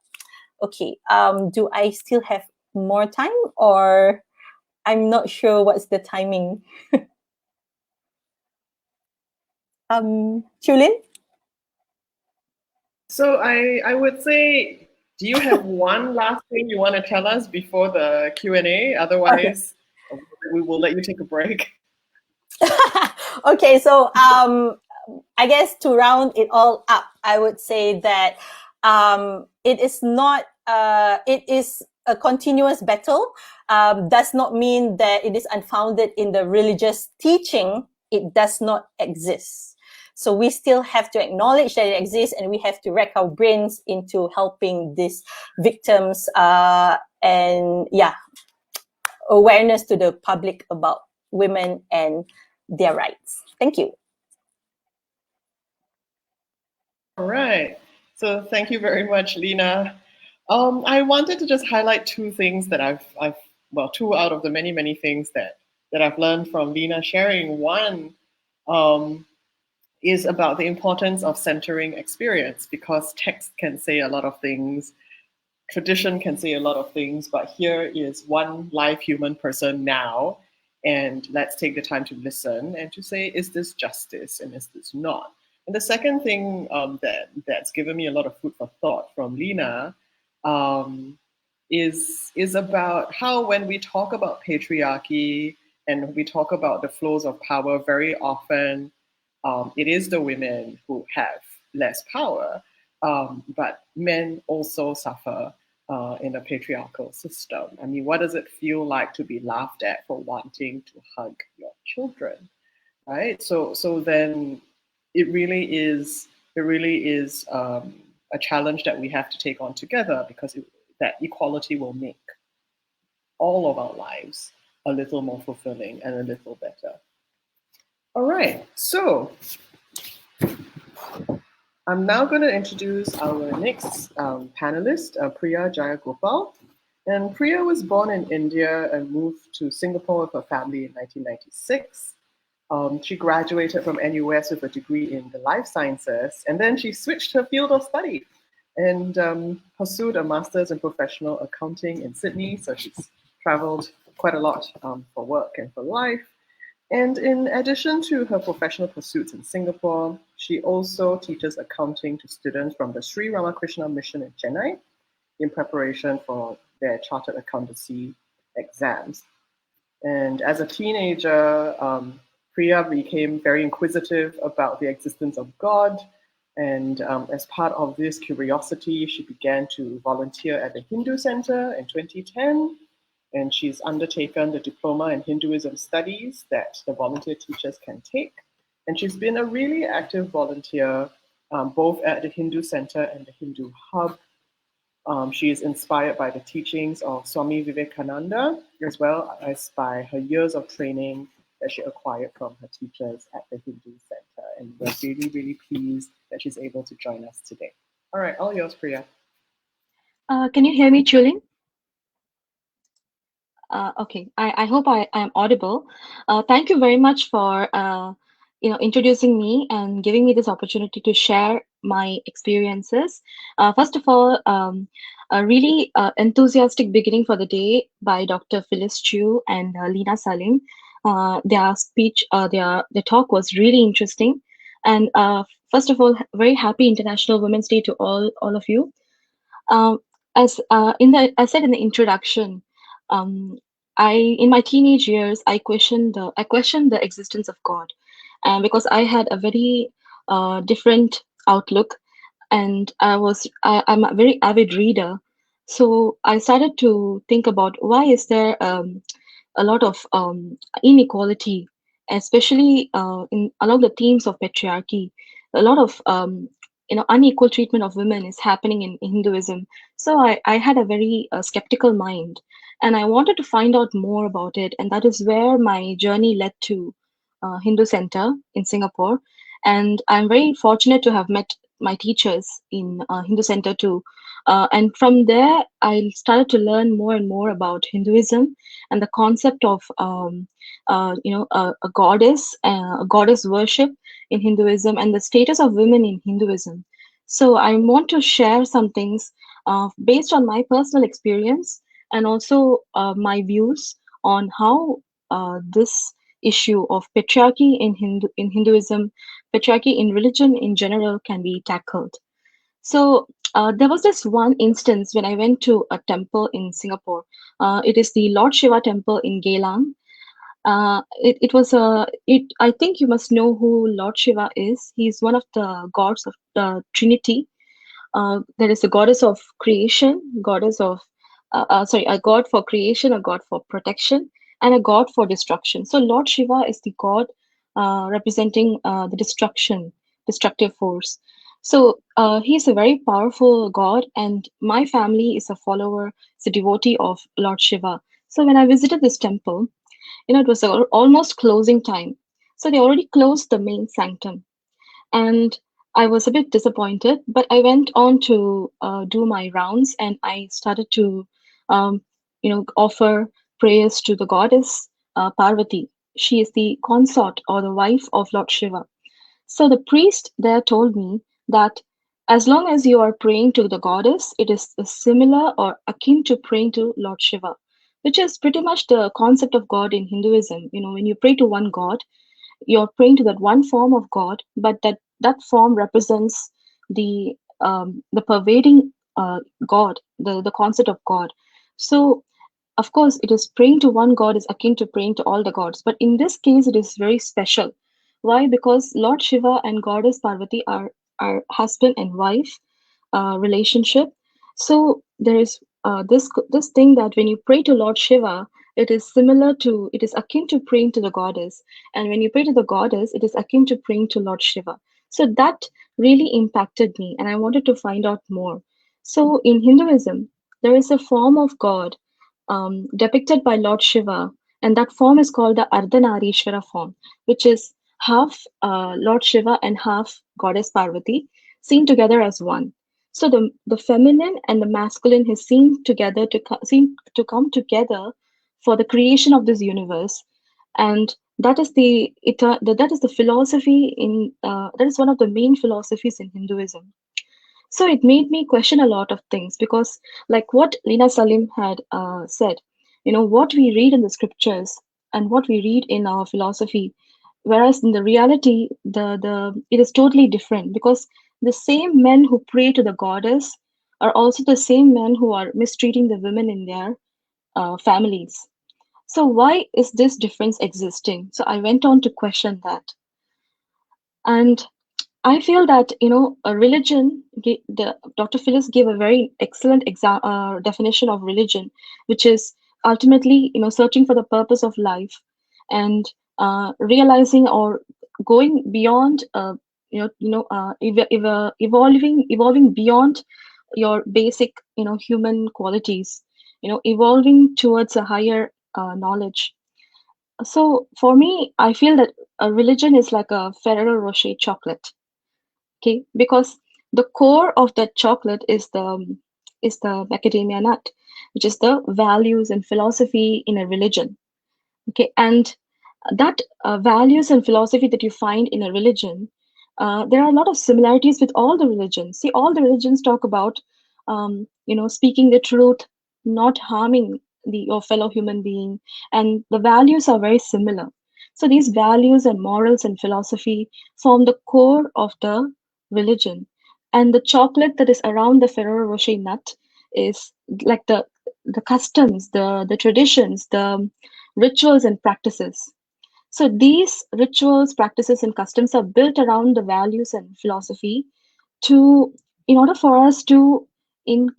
Okay, do I still have more time, or I'm not sure what's the timing? Chulin? So I would say, do you have one last thing you want to tell us before the Q&A? Otherwise, okay, we will let you take a break. Okay, so I guess to round it all up, I would say that it is not, it is a continuous battle. Does not mean that it is unfounded in the religious teaching. It does not exist. So we still have to acknowledge that it exists, and we have to rack our brains into helping these victims and awareness to the public about women and their rights. Thank you. All right. So thank you very much, Lina. I wanted to just highlight two things that two out of the many things that I've learned from Lina sharing. One is about the importance of centering experience, because text can say a lot of things, tradition can say a lot of things, but here is one live human person now, and let's take the time to listen and to say, is this justice and is this not? And the second thing that's given me a lot of food for thought from Lina is about how, when we talk about patriarchy and we talk about the flows of power, very often it is the women who have less power, but men also suffer in a patriarchal system. I mean, what does it feel like to be laughed at for wanting to hug your children, right? So then it really is a challenge that we have to take on together, because that equality will make all of our lives a little more fulfilling and a little better. All right, so I'm now going to introduce our next panelist, Priya Jayagopal. And Priya was born in India and moved to Singapore with her family in 1996. She graduated from NUS with a degree in the life sciences, and then she switched her field of study and pursued a master's in professional accounting in Sydney. So she's traveled quite a lot for work and for life. And in addition to her professional pursuits in Singapore, she also teaches accounting to students from the Sri Ramakrishna Mission in Chennai in preparation for their chartered accountancy exams. And as a teenager, Priya became very inquisitive about the existence of God. And as part of this curiosity, she began to volunteer at the Hindu Center in 2010. And she's undertaken the diploma in Hinduism studies that the volunteer teachers can take. And she's been a really active volunteer, both at the Hindu Center and the Hindu Hub. She is inspired by the teachings of Swami Vivekananda, as well as by her years of training that she acquired from her teachers at the Hindu Center. And we're really, really pleased that she's able to join us today. All right, all yours, Priya. Can you hear me, Chulin? Okay, I hope I am audible. Thank you very much for introducing me and giving me this opportunity to share my experiences. First of all, a really enthusiastic beginning for the day by Dr. Phyllis Chu and Lina Salim. Their speech, their talk was really interesting. And first of all, very happy International Women's Day to all of you. As I said in the introduction, in my teenage years I questioned the existence of God, and because I had a very different outlook, and I'm a very avid reader, so I started to think about why is there a lot of inequality, especially in along the themes of patriarchy. A lot of unequal treatment of women is happening in Hinduism. So I had a very skeptical mind, and I wanted to find out more about it. And that is where my journey led to Hindu Center in Singapore. And I'm very fortunate to have met my teachers in Hindu Center too. And from there, I started to learn more and more about Hinduism and the concept of a goddess worship in Hinduism, and the status of women in Hinduism. So I want to share some things based on my personal experience, and also my views on how this issue of patriarchy in Hinduism, patriarchy in religion in general, can be tackled. So there was this one instance when I went to a temple in Singapore. It is the Lord Shiva temple in Geylang. It was a I think you must know who Lord Shiva is. He's one of the gods of the Trinity. There is a goddess of creation, a god for creation, a god for protection, and a god for destruction. So Lord Shiva is the god representing the destructive force. So he's a very powerful god, and my family is a follower, is a devotee of Lord Shiva. So when I visited this temple, it was almost closing time. So they already closed the main sanctum. And I was a bit disappointed, but I went on to do my rounds, and I started to, offer prayers to the goddess Parvati. She is the consort or the wife of Lord Shiva. So the priest there told me that as long as you are praying to the goddess, it is similar or akin to praying to Lord Shiva, which is pretty much the concept of God in Hinduism. When you pray to one God, you're praying to that one form of God, but that form represents the pervading God, the concept of God. So of course, it is praying to one God is akin to praying to all the gods, but in this case, it is very special. Why? Because Lord Shiva and Goddess Parvati are husband and wife relationship. So there is this thing that when you pray to Lord Shiva, it is akin to praying to the goddess, and when you pray to the goddess, it is akin to praying to Lord Shiva. So that really impacted me, and I wanted to find out more. So in Hinduism, there is a form of God depicted by Lord Shiva, and that form is called the Ardhanarishvara form, which is half Lord Shiva and half Goddess Parvati, seen together as one. So the feminine and the masculine is seen together to come together for the creation of this universe, and that is that is the philosophy that is one of the main philosophies in Hinduism. So it made me question a lot of things because, like what Lina Salim had said, what we read in the scriptures and what we read in our philosophy, whereas in the reality, the it is totally different because the same men who pray to the goddess are also the same men who are mistreating the women in their families. So why is this difference existing? So I went on to question that, and I feel that a religion. Dr. Phyllis gave a very excellent definition of religion, which is ultimately searching for the purpose of life and realizing or going beyond evolving beyond your basic human qualities, evolving towards a higher knowledge. So for me, I feel that a religion is like a Ferrero Rocher chocolate. Okay, because the core of that chocolate is the macadamia nut, which is the values and philosophy in a religion. Okay, and that values and philosophy that you find in a religion, there are a lot of similarities with all the religions. See, all the religions talk about speaking the truth, not harming your fellow human being, and the values are very similar. So these values and morals and philosophy form the core of the religion, and the chocolate that is around the Ferrero Rocher nut is like the customs, the traditions, the rituals and practices. So these rituals, practices, and customs are built around the values and philosophy to, in order for us to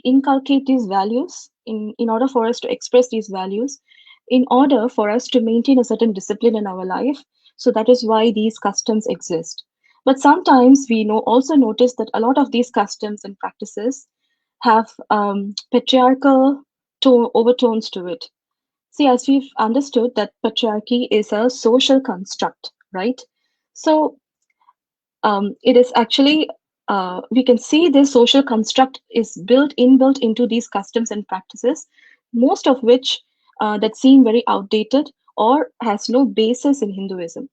inculcate these values, in order for us to express these values, in order for us to maintain a certain discipline in our life. So that is why these customs exist. But sometimes we also notice that a lot of these customs and practices have patriarchal overtones to it. See, as we've understood that patriarchy is a social construct, right? So it is actually we can see this social construct is built into these customs and practices, most of which that seem very outdated or has no basis in Hinduism.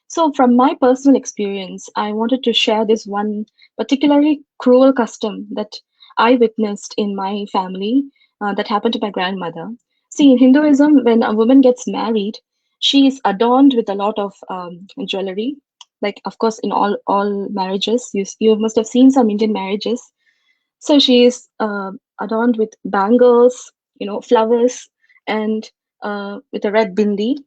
So, from my personal experience, I wanted to share this one particularly cruel custom that I witnessed in my family that happened to my grandmother. See, in Hinduism, when a woman gets married, she is adorned with a lot of jewelry. Like, of course, in all marriages, you must have seen some Indian marriages. So she is adorned with bangles, flowers, and with a red bindi,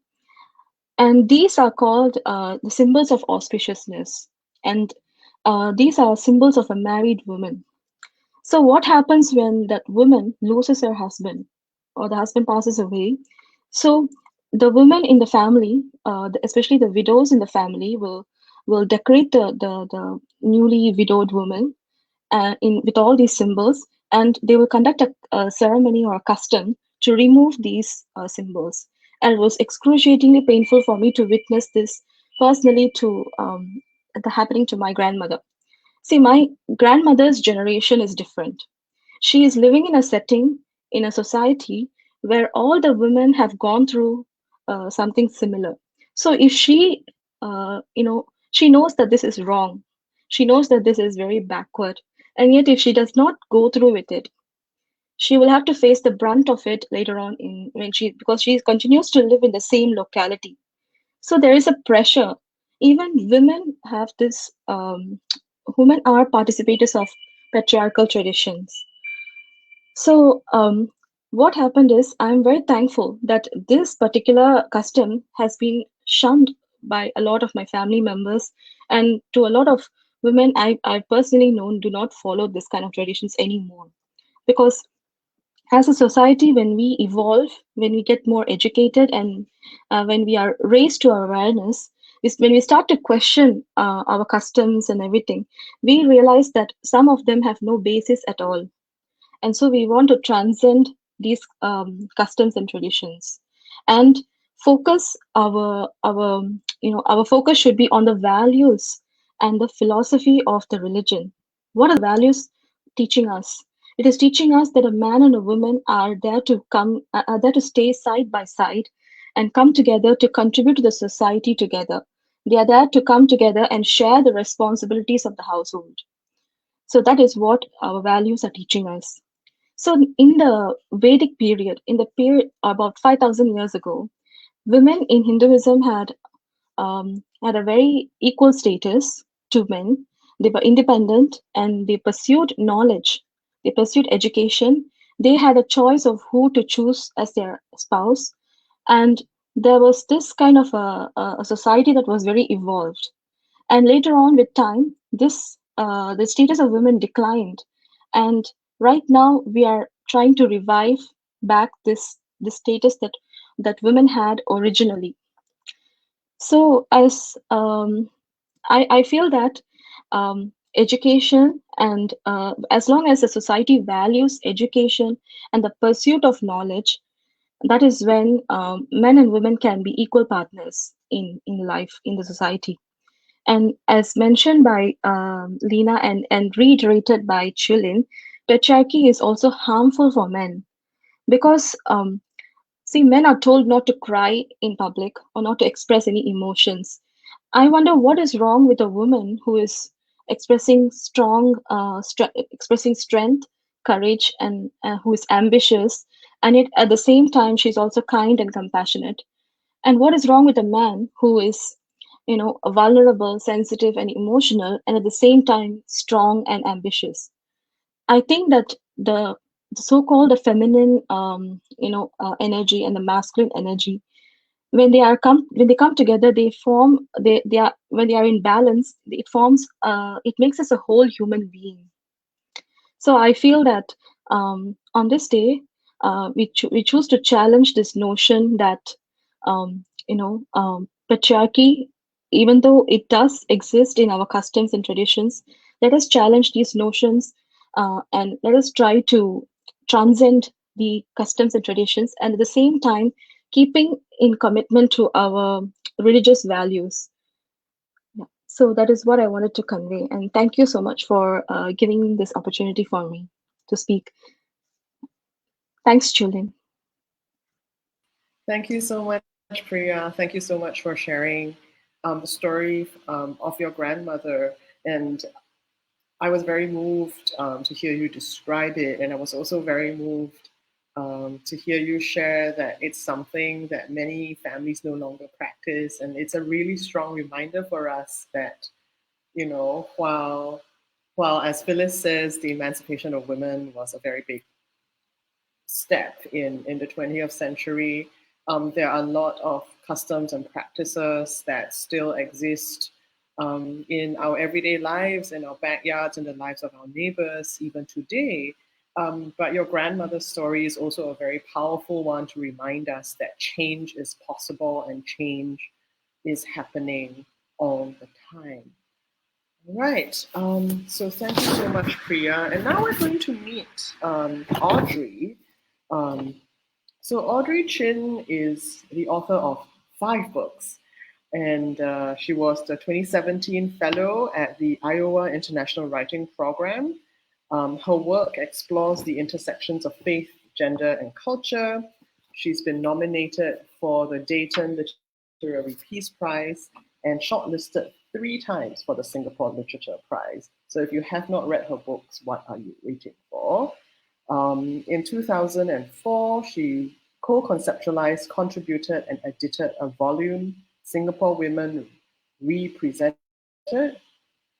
and these are called the symbols of auspiciousness. And these are symbols of a married woman. So, what happens when that woman loses her husband or the husband passes away? So, the women in the family, especially the widows in the family, will decorate the newly widowed woman with all these symbols, and they will conduct a ceremony or a custom to remove these symbols. And it was excruciatingly painful for me to witness this personally to the happening to my grandmother. See, my grandmother's generation is different. She is living in a setting, in a society where all the women have gone through something similar. So if she knows that this is wrong. She knows that this is very backward. And yet, if she does not go through with it, she will have to face the brunt of it later on because she continues to live in the same locality. So there is a pressure. Even women have this. Women are participators of patriarchal traditions. So, what happened is, I'm very thankful that this particular custom has been shunned by a lot of my family members, and to a lot of women I've personally known do not follow this kind of traditions anymore. Because as a society, when we evolve, when we get more educated, and when we are raised to our awareness, is when we start to question our customs and everything, we realize that some of them have no basis at all, and so we want to transcend these customs and traditions and focus our focus should be on the values and the philosophy of the religion. What are the values teaching us? It is teaching us that a man and a woman are there to are there to stay side by side and come together to contribute to the society together. They are there to come together and share the responsibilities of the household. So that is what our values are teaching us. So in the Vedic period, in the period about 5,000 years ago, women in Hinduism had a very equal status to men. They were independent and they pursued knowledge. They pursued education. They had a choice of who to choose as their spouse. And there was this kind of a society that was very evolved. And later on, with time, the status of women declined. And right now, we are trying to revive back this status that women had originally. So I feel that education and as long as the society values education and the pursuit of knowledge, that is when men and women can be equal partners in life in the society. And as mentioned by Lena and reiterated by Chulin, patriarchy is also harmful for men because see, men are told not to cry in public or not to express any emotions. I wonder what is wrong with a woman who is expressing expressing strength, courage, and who is ambitious, and yet at the same time she's also kind and compassionate. And what is wrong with a man who is, vulnerable, sensitive, and emotional, and at the same time strong and ambitious? I think that the so-called the feminine, energy and the masculine energy, when they come together, they are when they are in balance, it makes us a whole human being. So I feel that on this day, we choose to challenge this notion that patriarchy, even though it does exist in our customs and traditions, let us challenge these notions and let us try to transcend the customs and traditions, and at the same time, keeping in commitment to our religious values. Yeah. So that is what I wanted to convey. And thank you so much for giving this opportunity for me to speak. Thanks, Julian. Thank you so much, Priya. Thank you so much for sharing the story of your grandmother. And I was very moved to hear you describe it. And I was also very moved to hear you share that it's something that many families no longer practice. And it's a really strong reminder for us that, while as Phyllis says, the emancipation of women was a very big step in the 20th century. There are a lot of customs and practices that still exist in our everyday lives, in our backyards, in the lives of our neighbors, even today. But your grandmother's story is also a very powerful one to remind us that change is possible and change is happening all the time. Right. So thank you so much, Priya. And now we're going to meet Audrey. Um, so Audrey Chin is the author of 5 books, and she was the 2017 fellow at the Iowa International Writing Program. Her work explores the intersections of faith, gender, and culture. She's been nominated for the Dayton Literary Peace Prize and shortlisted 3 times for the Singapore Literature Prize. So if you have not read her books, what are you waiting for? In 2004, she co-conceptualized, contributed, and edited a volume, Singapore Women Represented,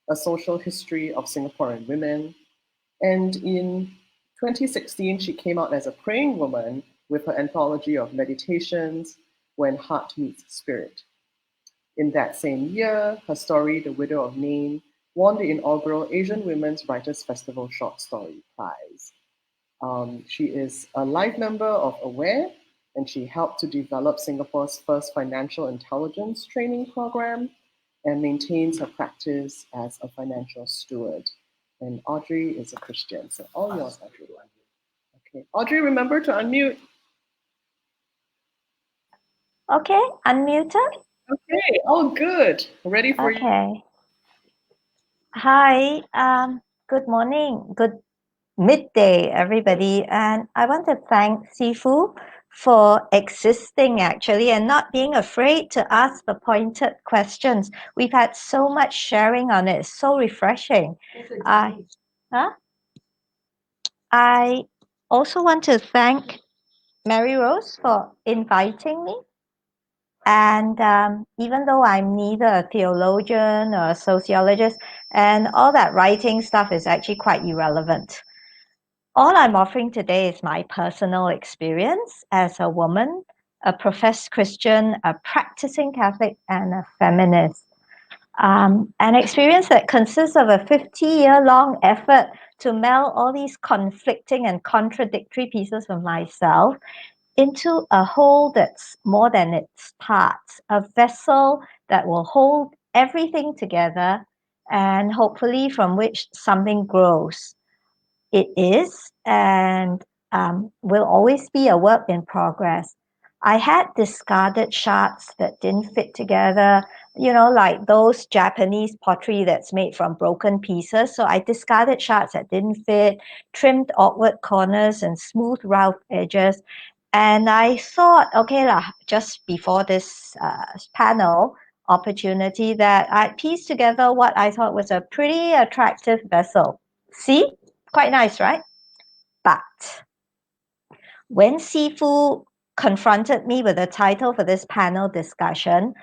A Social History of Singaporean Women. And in 2016, she came out as a praying woman with her anthology of meditations, When Heart Meets Spirit. In that same year, her story, The Widow of Nain, won the inaugural Asian Women's Writers' Festival Short Story Prize. She is a life member of AWARE, and she helped to develop Singapore's first financial intelligence training program and maintains her practice as a financial steward. And Audrey is a Christian, so all yours, Audrey. Okay, Audrey, remember to unmute. Okay, unmuted. Okay, all good. Ready for you. Okay. Hi, good morning, good midday, everybody. And I want to thank Sifu for existing actually and not being afraid to ask the pointed questions. We've had so much sharing on it, so refreshing. Huh? I also want to thank Mary Rose for inviting me. And even though I'm neither a theologian or a sociologist, and all that writing stuff is actually quite irrelevant. All I'm offering today is my personal experience as a woman, a professed Christian, a practicing Catholic, and a feminist. An experience that consists of a 50-year-long effort to meld all these conflicting and contradictory pieces of myself into a whole that's more than its parts, a vessel that will hold everything together and hopefully from which something grows. It is and will always be a work in progress. I had discarded shards that didn't fit together, like those Japanese pottery that's made from broken pieces. So I discarded shards that didn't fit, trimmed awkward corners and smooth rough edges. And I thought, okay lah, just before this panel opportunity, that I'd piece together what I thought was a pretty attractive vessel. See? Quite nice, right? But when Sifu confronted me with the title for this panel discussion,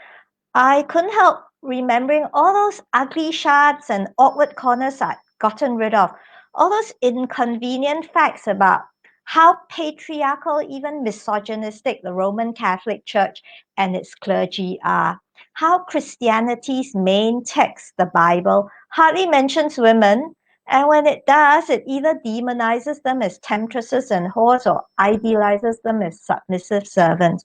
I couldn't help remembering all those ugly shards and awkward corners I'd gotten rid of, all those inconvenient facts about how patriarchal, even misogynistic the Roman Catholic Church and its clergy are, how Christianity's main text, the Bible, hardly mentions women, and when it does, it either demonizes them as temptresses and whores or idealizes them as submissive servants.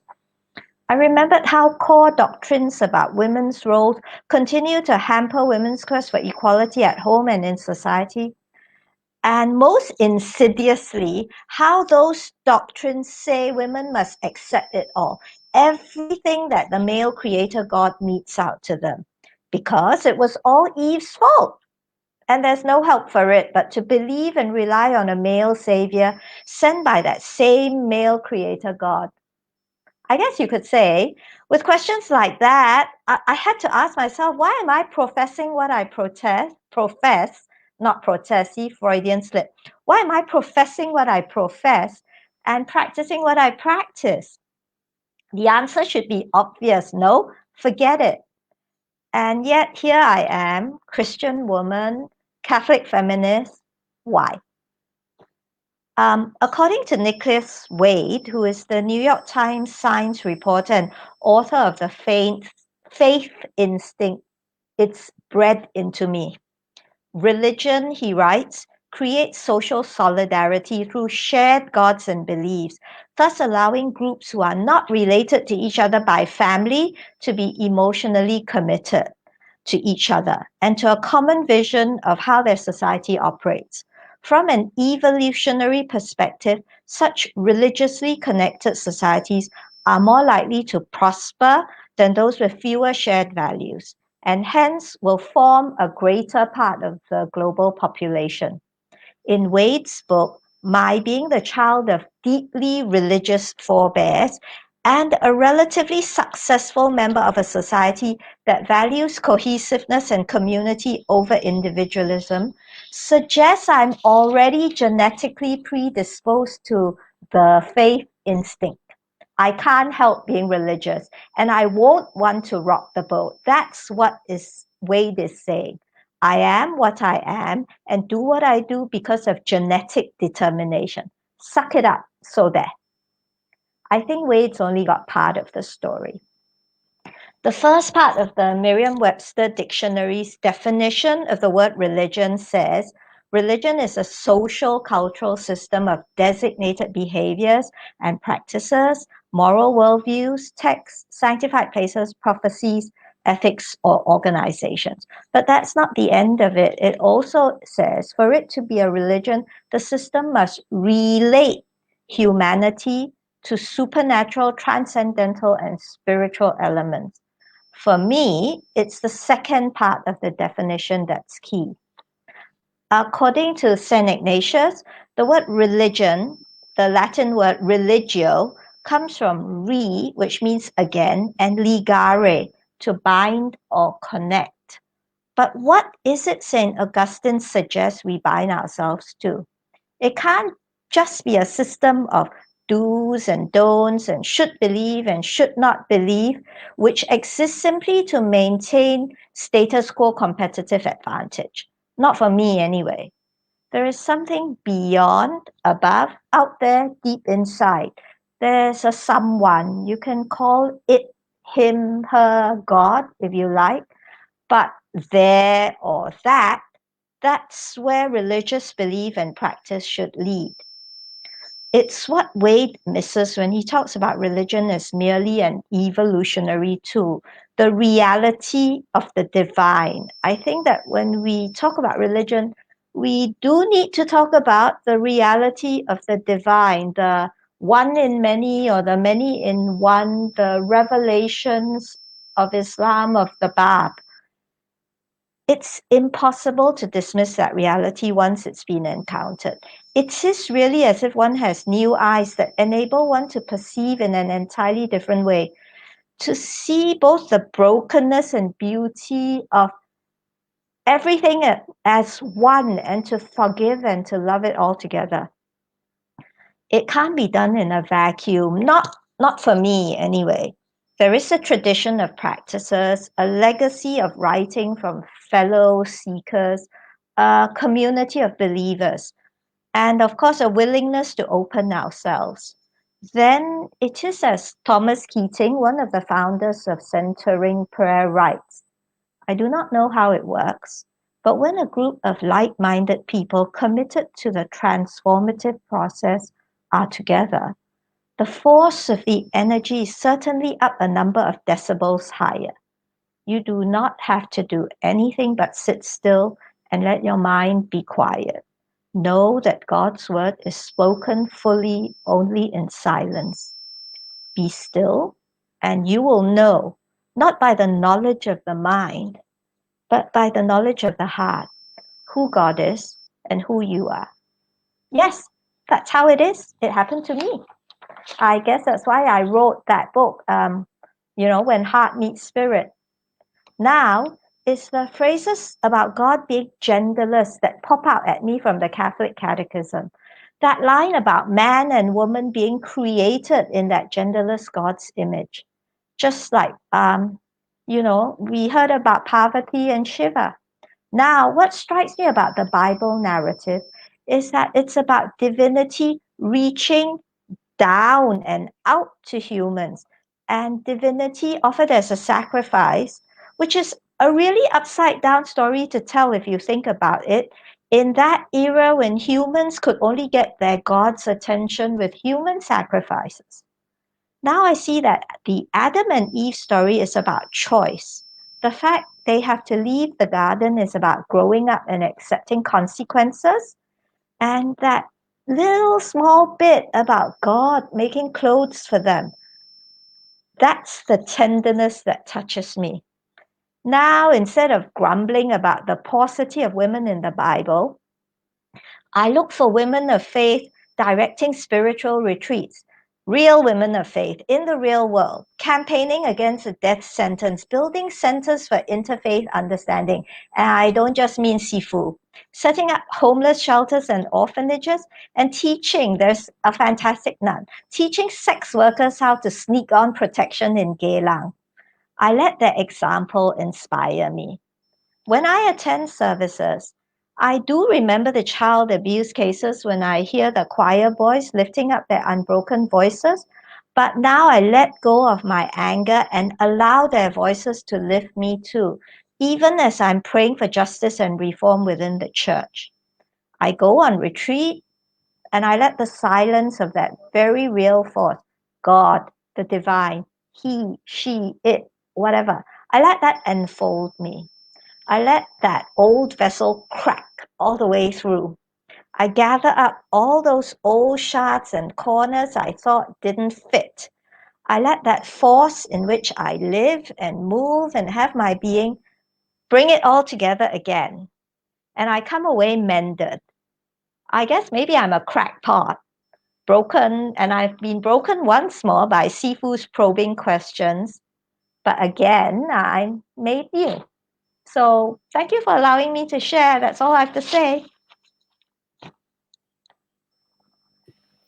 I remembered how core doctrines about women's roles continue to hamper women's quest for equality at home and in society. And most insidiously, how those doctrines say women must accept it all, everything that the male creator God metes out to them, because it was all Eve's fault. And there's no help for it but to believe and rely on a male savior sent by that same male creator God. I guess you could say, with questions like that, I had to ask myself, why am I professing what I profess, not protest, see, Freudian slip. Why am I professing what I profess and practicing what I practice? The answer should be obvious. No, forget it. And yet here I am, Christian woman, Catholic feminist. Why? According to Nicholas Wade, who is the New York Times science reporter and author of the Faith Instinct, It's Bred into Me. Religion, he writes, creates social solidarity through shared gods and beliefs, thus allowing groups who are not related to each other by family to be emotionally committed to each other and to a common vision of how their society operates. From an evolutionary perspective, such religiously connected societies are more likely to prosper than those with fewer shared values, and hence will form a greater part of the global population. In Wade's book, My Being the Child of Deeply Religious Forebears and a relatively successful member of a society that values cohesiveness and community over individualism, suggests I'm already genetically predisposed to the faith instinct. I can't help being religious, and I won't want to rock the boat. That's what Wade is saying. I am what I am and do what I do because of genetic determination. Suck it up. So there. I think Wade's only got part of the story. The first part of the Merriam-Webster dictionary's definition of the word religion says, religion is a social cultural system of designated behaviors and practices, moral worldviews, texts, sanctified places, prophecies, ethics, or organizations. But that's not the end of it. It also says, for it to be a religion, the system must relate humanity to supernatural, transcendental, and spiritual elements. For me, it's the second part of the definition that's key. According to St. Ignatius, the word religion, the Latin word religio, comes from re, which means again, and ligare, to bind or connect. But what is it St. Augustine suggests we bind ourselves to? It can't just be a system of do's and don'ts and should believe and should not believe, which exists simply to maintain status quo competitive advantage. Not for me anyway. There is something beyond, above, out there, deep inside. There's a someone. You can call it him, her, God, if you like. But there or that, that's where religious belief and practice should lead. It's what Wade misses when he talks about religion as merely an evolutionary tool, the reality of the divine. I think that when we talk about religion, we do need to talk about the reality of the divine, the one in many or the many in one, the revelations of Islam, of the Bab. It's impossible to dismiss that reality once it's been encountered. It is really as if one has new eyes that enable one to perceive in an entirely different way, to see both the brokenness and beauty of everything as one, and to forgive and to love it all together. It can't be done in a vacuum, not for me anyway. There is a tradition of practices, a legacy of writing from fellow seekers, a community of believers, and of course, a willingness to open ourselves. Then it is as Thomas Keating, one of the founders of Centering Prayer, writes, I do not know how it works, but when a group of like-minded people committed to the transformative process are together, the force of the energy is certainly up a number of decibels higher. You do not have to do anything but sit still and let your mind be quiet. Know that God's word is spoken fully only in silence. Be still, and you will know, not by the knowledge of the mind, but by the knowledge of the heart, who God is and who you are. Yes, that's how it is. It happened to me. I guess that's why I wrote that book, When Heart Meets Spirit. Now, it's the phrases about God being genderless that pop out at me from the Catholic Catechism. That line about man and woman being created in that genderless God's image. Just like, we heard about Parvati and Shiva. Now, what strikes me about the Bible narrative is that it's about divinity reaching down and out to humans, and divinity offered as a sacrifice, which is a really upside down story to tell if you think about it. In that era when humans could only get their God's attention with human sacrifices. Now I see that the Adam and Eve story is about choice. The fact they have to leave the garden is about growing up and accepting consequences. And that little small bit about God making clothes for them, that's the tenderness that touches me. Now, instead of grumbling about the paucity of women in the Bible, I look for women of faith directing spiritual retreats, real women of faith in the real world, campaigning against the death sentence, building centers for interfaith understanding. And I don't just mean Sifu. Setting up homeless shelters and orphanages, and teaching, there's a fantastic nun, teaching sex workers how to sneak on protection in Geylang. I let their example inspire me. When I attend services, I do remember the child abuse cases when I hear the choir boys lifting up their unbroken voices, but now I let go of my anger and allow their voices to lift me too, even as I'm praying for justice and reform within the church. I go on retreat and I let the silence of that very real force, God, the divine, he, she, it, whatever, I let that enfold me. I let that old vessel crack all the way through. I gather up all those old shards and corners I thought didn't fit. I let that force in which I live and move and have my being bring it all together again. And I come away mended. I guess maybe I'm a crackpot, broken, and I've been broken once more by Sifu's probing questions. But again, I'm made new. So thank you for allowing me to share. That's all I have to say.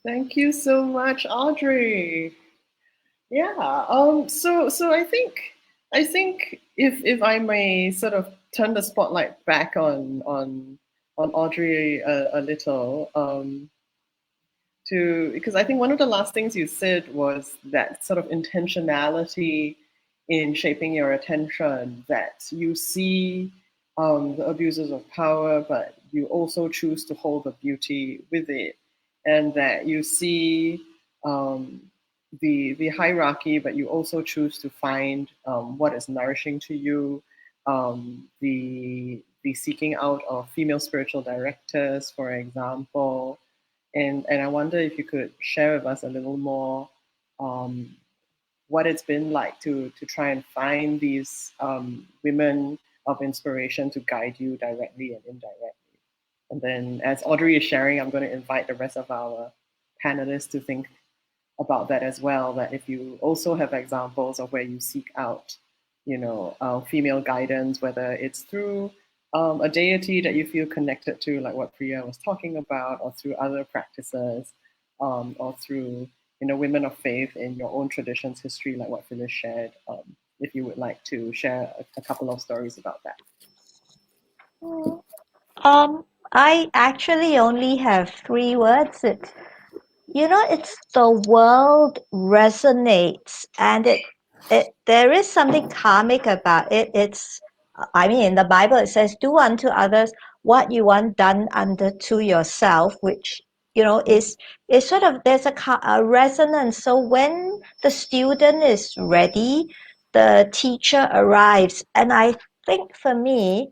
Thank you so much, Audrey. Yeah. So I think if I may sort of turn the spotlight back on Audrey a little, to because I think one of the last things you said was that sort of intentionality in shaping your attention, that you see the abuses of power, but you also choose to hold the beauty with it, and that you see um, the hierarchy, but you also choose to find what is nourishing to you. The seeking out of female spiritual directors, for example, and I wonder if you could share with us a little more um, what it's been like to try and find these women of inspiration to guide you directly and indirectly. And then, as Audrey is sharing, I'm going to invite the rest of our panelists to think about that as well. That if you also have examples of where you seek out, female guidance, whether it's through a deity that you feel connected to, like what Priya was talking about, or through other practices, or through women of faith in your own tradition's history, like what Phyllis shared. If you would like to share a couple of stories about that. I actually only have 3 words. It's the world resonates, and it there is something karmic about it. I mean, in the Bible it says, "Do unto others what you want done unto to yourself," which is sort of, there's a resonance. So when the student is ready, the teacher arrives, and I think for me,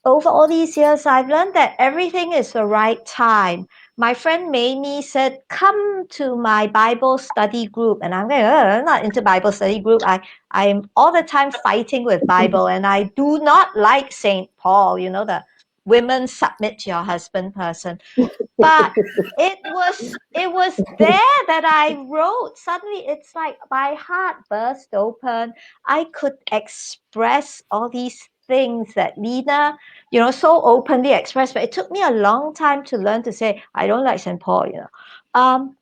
over all these years, I've learned that everything is the right time. My friend Mamie said, "Come to my Bible study group." And I'm going, I'm not into Bible study group. I'm all the time fighting with Bible, and I do not like St. Paul, the women submit to your husband person. But it was there that I wrote. Suddenly it's like my heart burst open. I could express all these things that Lena, so openly expressed. But it took me a long time to learn to say, I don't like St. Paul. And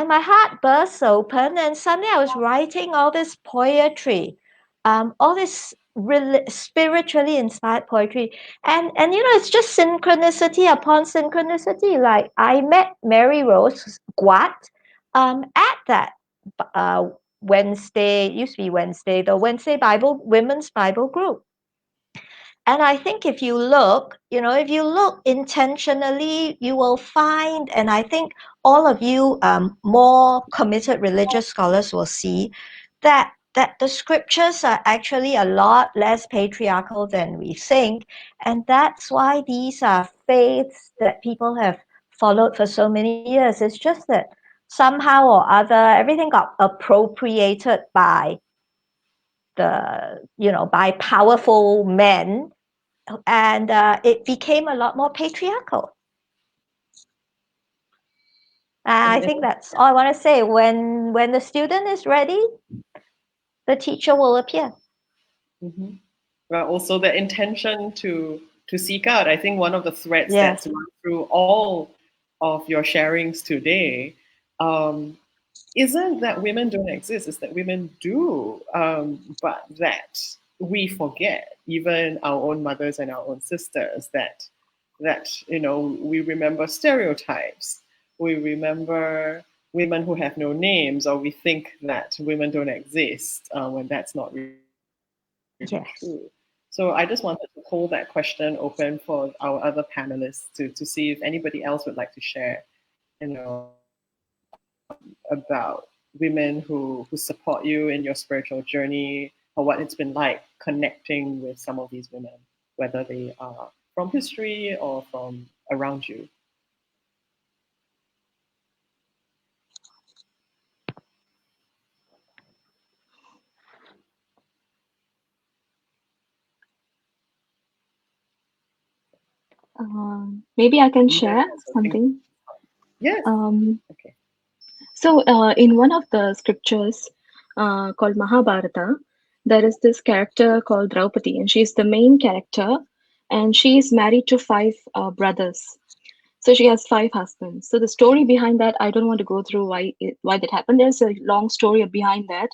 my heart burst open, and suddenly I was writing all this poetry, all this really spiritually inspired poetry. And it's just synchronicity upon synchronicity. Like, I met Mary Rose Guat at that Wednesday, it used to be Wednesday, the Wednesday Women's Bible group. And I think if you look intentionally, you will find, and I think all of you more committed religious scholars will see that the scriptures are actually a lot less patriarchal than we think. And that's why these are faiths that people have followed for so many years. It's just that somehow or other, everything got appropriated by by powerful men, and it became a lot more patriarchal. I think that's all I want to say. When the student is ready, the teacher will appear. Mm-hmm. Well, also the intention to seek out. I think one of the threads Yes. that's run through all of your sharings today isn't that women don't exist, it's that women do, but that we forget, even our own mothers and our own sisters, that we remember stereotypes, we remember women who have no names, or we think that women don't exist when that's not really Yes. true. So I just wanted to hold that question open for our other panelists to see if anybody else would like to share, about women who support you in your spiritual journey, or what it's been like connecting with some of these women, whether they are from history or from around you. Maybe I can You guys share also think? something. Yes. Okay. So, in one of the scriptures called Mahabharata, there is this character called Draupadi, and she's the main character, and she is married to five brothers. So she has five husbands. So the story behind that, I don't want to go through why that happened. There's a long story behind that,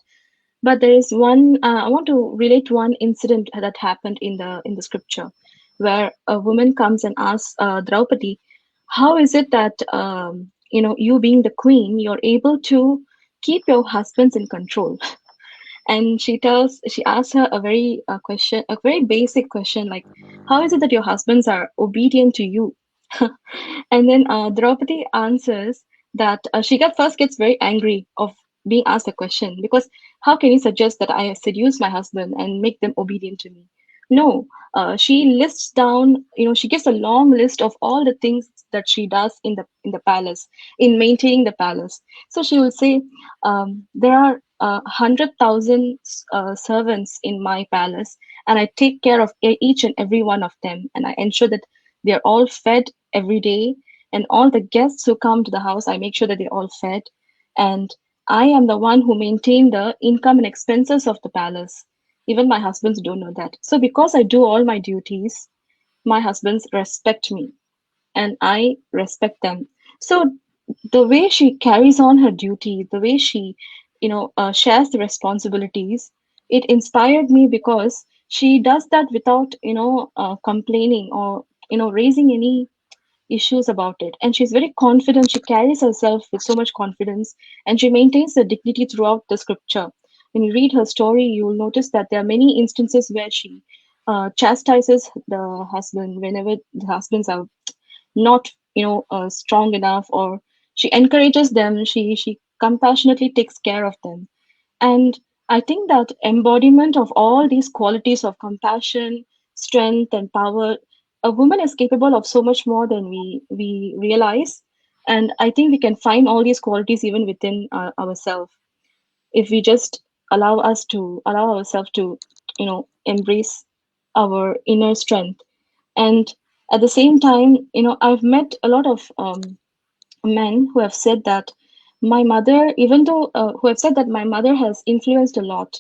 but there is one. I want to relate one incident that happened in the scripture, where a woman comes and asks Draupadi, "How is it that you being the queen, you're able to keep your husbands in control?" And she asks her a very question, a very basic question, like, "How is it that your husbands are obedient to you?" And then Draupadi answers that first gets very angry of being asked a question, because how can you suggest that I seduce my husband and make them obedient to me? No, she lists down, she gives a long list of all the things that she does in the palace, in maintaining the palace. So she will say, there are 100,000 servants in my palace, and I take care of each and every one of them, and I ensure that they're all fed every day, and all the guests who come to the house, I make sure that they're all fed, and I am the one who maintain the income and expenses of the palace. Even my husbands don't know that. So because I do all my duties, my husbands respect me, and I respect them. So the way she carries on her duty, the way she, shares the responsibilities, it inspired me, because she does that without, complaining, or, raising any issues about it. And she's very confident. She carries herself with so much confidence, and she maintains the dignity throughout the scripture. When you read her story, you will notice that there are many instances where she chastises the husband whenever the husbands are not, strong enough, or she encourages them. She compassionately takes care of them. And I think that embodiment of all these qualities of compassion, strength, and power, a woman is capable of so much more than we realize. And I think we can find all these qualities even within ourselves, if we just allow ourselves to, embrace our inner strength. And at the same time, I've met a lot of men who have said that my mother, even though who have said that my mother has influenced a lot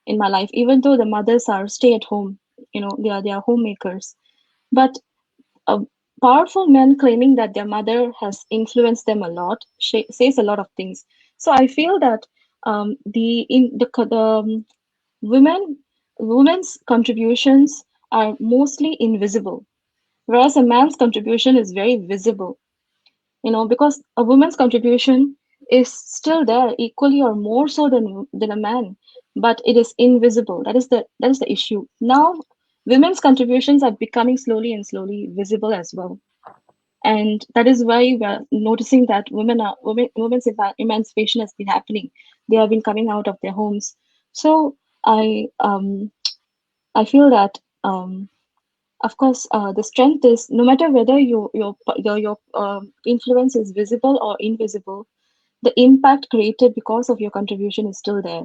in my life, even though the mothers are stay at home, they are homemakers. But a powerful man claiming that their mother has influenced them a lot says a lot of things. So I feel that the women's contributions are mostly invisible, whereas a man's contribution is very visible, because a woman's contribution is still there equally or more so than a man, but it is invisible. That is the issue. Now women's contributions are becoming slowly and slowly visible as well, and that is why we are noticing that women's emancipation has been happening. They have been coming out of their homes. So I feel that, of course, the strength is, no matter whether your influence is visible or invisible, the impact created because of your contribution is still there.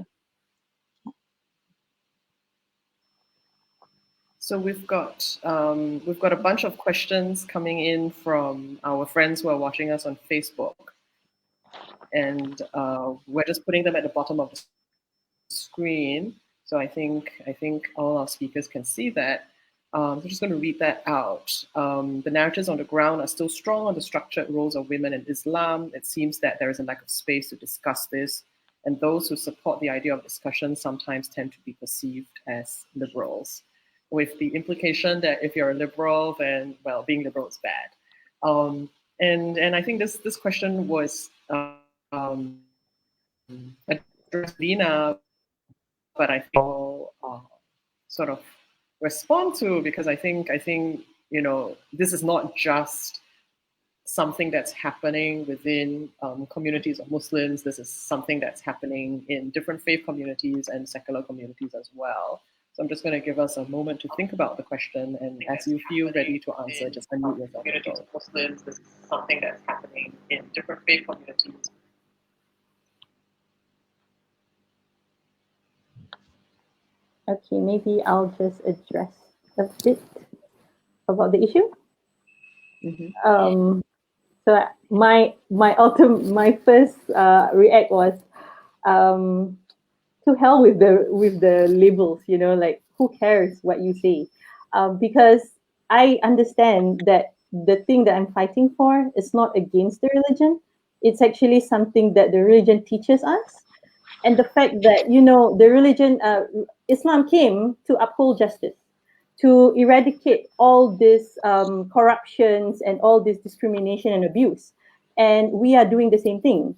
So we've got a bunch of questions coming in from our friends who are watching us on Facebook, and we're just putting them at the bottom of the screen. So I think all our speakers can see that. I'm just going to read that out. The narratives on the ground are still strong on the structured roles of women in Islam. It seems that there is a lack of space to discuss this, and those who support the idea of discussion sometimes tend to be perceived as liberals, with the implication that if you're a liberal, then, well, being liberal is bad. And I think this question was addressed to Lina, but I think I'll sort of respond to, because I think this is not just something that's happening within communities of Muslims. This is something that's happening in different faith communities and secular communities as well. So I'm just going to give us a moment to think about the question, and as you feel ready to answer, just unmute yourself. Communities of Muslims, this is something that's happening in different faith communities. Okay, maybe I'll just address a bit about the issue. Mm-hmm. So my first react was, to to hell with the labels, like who cares what you say? Because I understand that the thing that I'm fighting for is not against the religion. It's actually something that the religion teaches us, and the fact that the religion, Islam came to uphold justice, to eradicate all this corruptions and all this discrimination and abuse, and we are doing the same thing.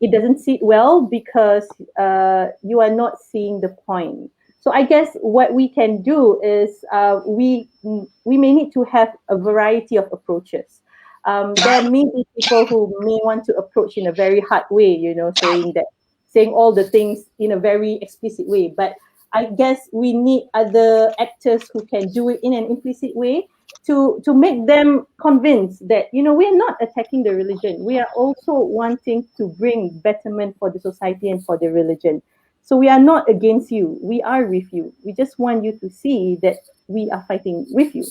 It doesn't sit well because you are not seeing the point. So I guess what we can do is we may need to have a variety of approaches. There may be people who may want to approach in a very hard way, saying all the things in a very explicit way. But I guess we need other actors who can do it in an implicit way to make them convinced that we are not attacking the religion. We are also wanting to bring betterment for the society and for the religion. So we are not against you. We are with you. We just want you to see that we are fighting with you.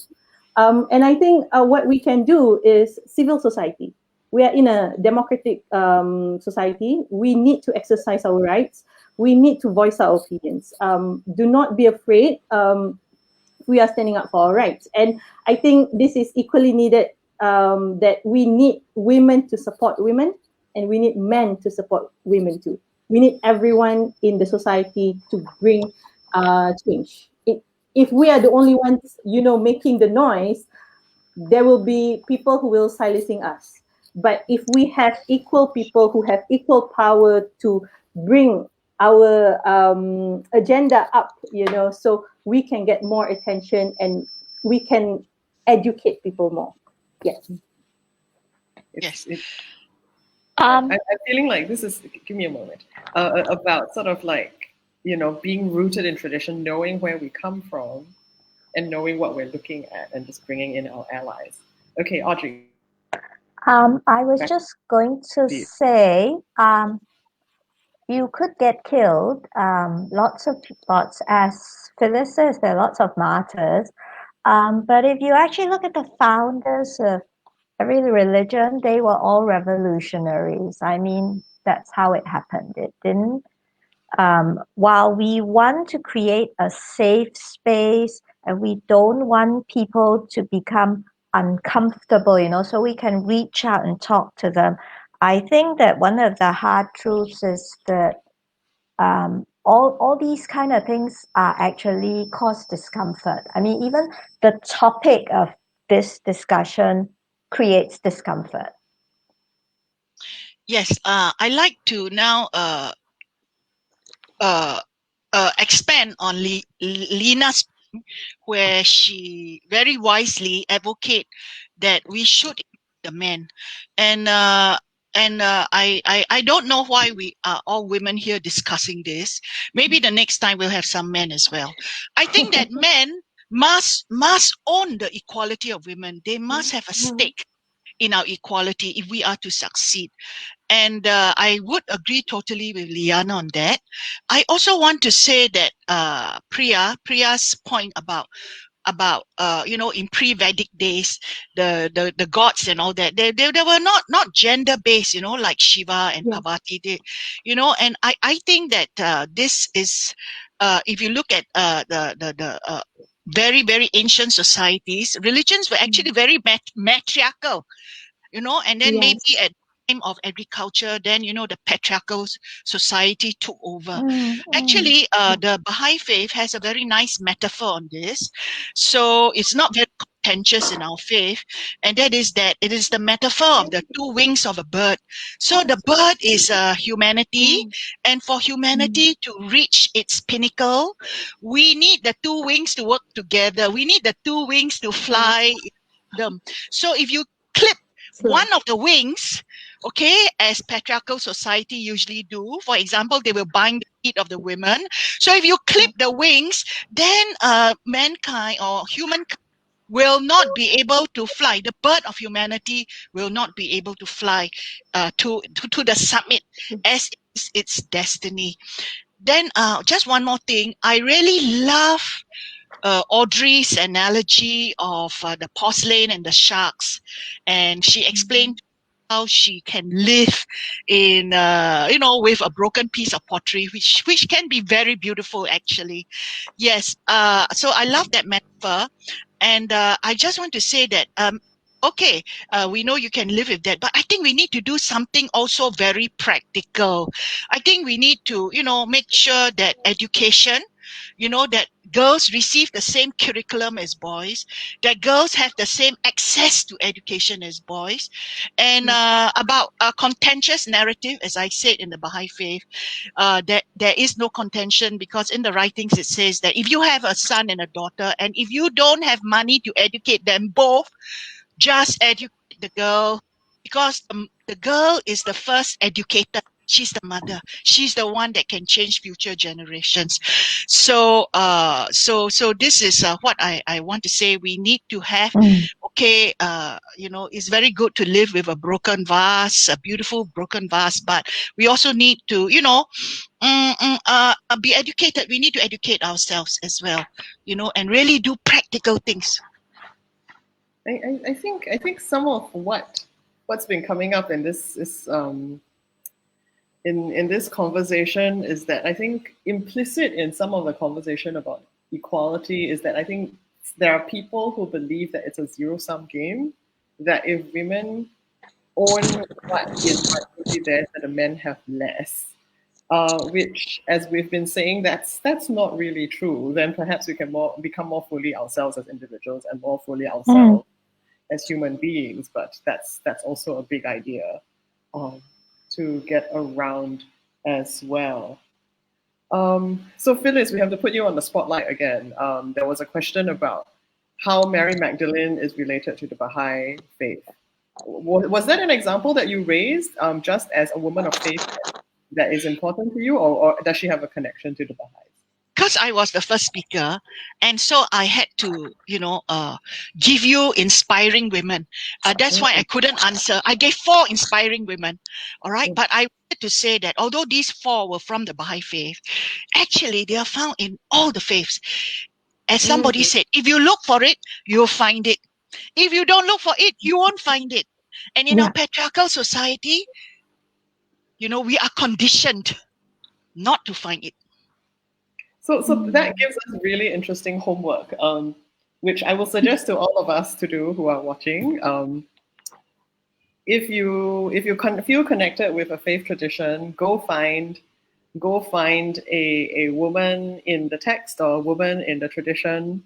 And I think what we can do is civil society. We are in a democratic society. We need to exercise our rights. We need to voice our opinions. Do not be afraid. We are standing up for our rights. And I think this is equally needed, that we need women to support women, and we need men to support women too. We need everyone in the society to bring change. If we are the only ones, making the noise, there will be people who will silencing us. But if we have equal people who have equal power to bring our agenda up, so we can get more attention and we can educate people more. Yes. Yes. I'm feeling like this is, give me a moment, about sort of like, being rooted in tradition, knowing where we come from and knowing what we're looking at and just bringing in our allies. Okay, Audrey. I was just going to say, you could get killed. Lots, as Phyllis says, there are lots of martyrs. But if you actually look at the founders of every religion, they were all revolutionaries. I mean, that's how it happened. It didn't. While we want to create a safe space and we don't want people to become uncomfortable, so we can reach out and talk to them. I think that one of the hard truths is that all these kind of things are actually cause discomfort. I mean, even the topic of this discussion creates discomfort. Yes, I like to now expand on Lina's, where she very wisely advocate that we should the men, and I don't know why we are all women here discussing this. Maybe the next time we'll have some men as well. I think that men must own the equality of women. They must have a stake in our equality if we are to succeed. And I would agree totally with Liana on that. I also want to say that Priya's point about in pre-Vedic days, the gods and all that, they were not gender based, like Shiva and Parvati. And I think that this is, if you look at the very, very ancient societies, religions were actually very matriarchal, and then maybe at time of agriculture, then the patriarchal society took over. Actually, the Baha'i faith has a very nice metaphor on this, so it's not very contentious in our faith, and that is that it is the metaphor of the two wings of a bird. So the bird is humanity, and for humanity to reach its pinnacle, we need the two wings to work together. We need the two wings to fly them. So if you clip one of the wings, okay, as patriarchal society usually do, for example, they will bind the feet of the women. So if you clip the wings, then mankind or humankind will not be able to fly. The bird of humanity will not be able to fly to the summit as is its destiny. Then just one more thing, I really love Audrey's analogy of the porcelain and the sharks, and she explained how she can live in, with a broken piece of pottery, which can be very beautiful, actually. Yes. So I love that metaphor. And I just want to say that, okay, we know you can live with that, but I think we need to do something also very practical. I think we need to, make sure that education, that girls receive the same curriculum as boys, that girls have the same access to education as boys, and about a contentious narrative, as I said in the Baha'i faith, that there is no contention, because in the writings it says that if you have a son and a daughter, and if you don't have money to educate them both, just educate the girl, because the girl is the first educator. She's the mother. She's the one that can change future generations. So, so this is what I want to say. We need to have, okay, it's very good to live with a broken vase, a beautiful broken vase, but we also need to, be educated. We need to educate ourselves as well, and really do practical things. I think some of what's been coming up in this is in this conversation is that I think implicit in some of the conversation about equality is that I think there are people who believe that it's a zero-sum game, that if women own what is rightfully theirs, that the men have less. Which, as we've been saying, that's not really true. Then perhaps we can become more fully ourselves as individuals and more fully ourselves as human beings. But that's also a big idea to get around as well. So Phyllis, we have to put you on the spotlight again. There was a question about how Mary Magdalene is related to the Baha'i faith. Was that an example that you raised just as a woman of faith that is important to you, or does she have a connection to the Baha'is? Because I was the first speaker, and so I had to, give you inspiring women. That's why I couldn't answer. I gave 4 inspiring women, all right? But I wanted to say that although these 4 were from the Baha'i faith, actually they are found in all the faiths. As somebody said, if you look for it, you'll find it. If you don't look for it, you won't find it. And in our patriarchal society, we are conditioned not to find it. So that gives us really interesting homework, which I will suggest to all of us to do who are watching. If you feel connected with a faith tradition, go find a woman in the text or a woman in the tradition,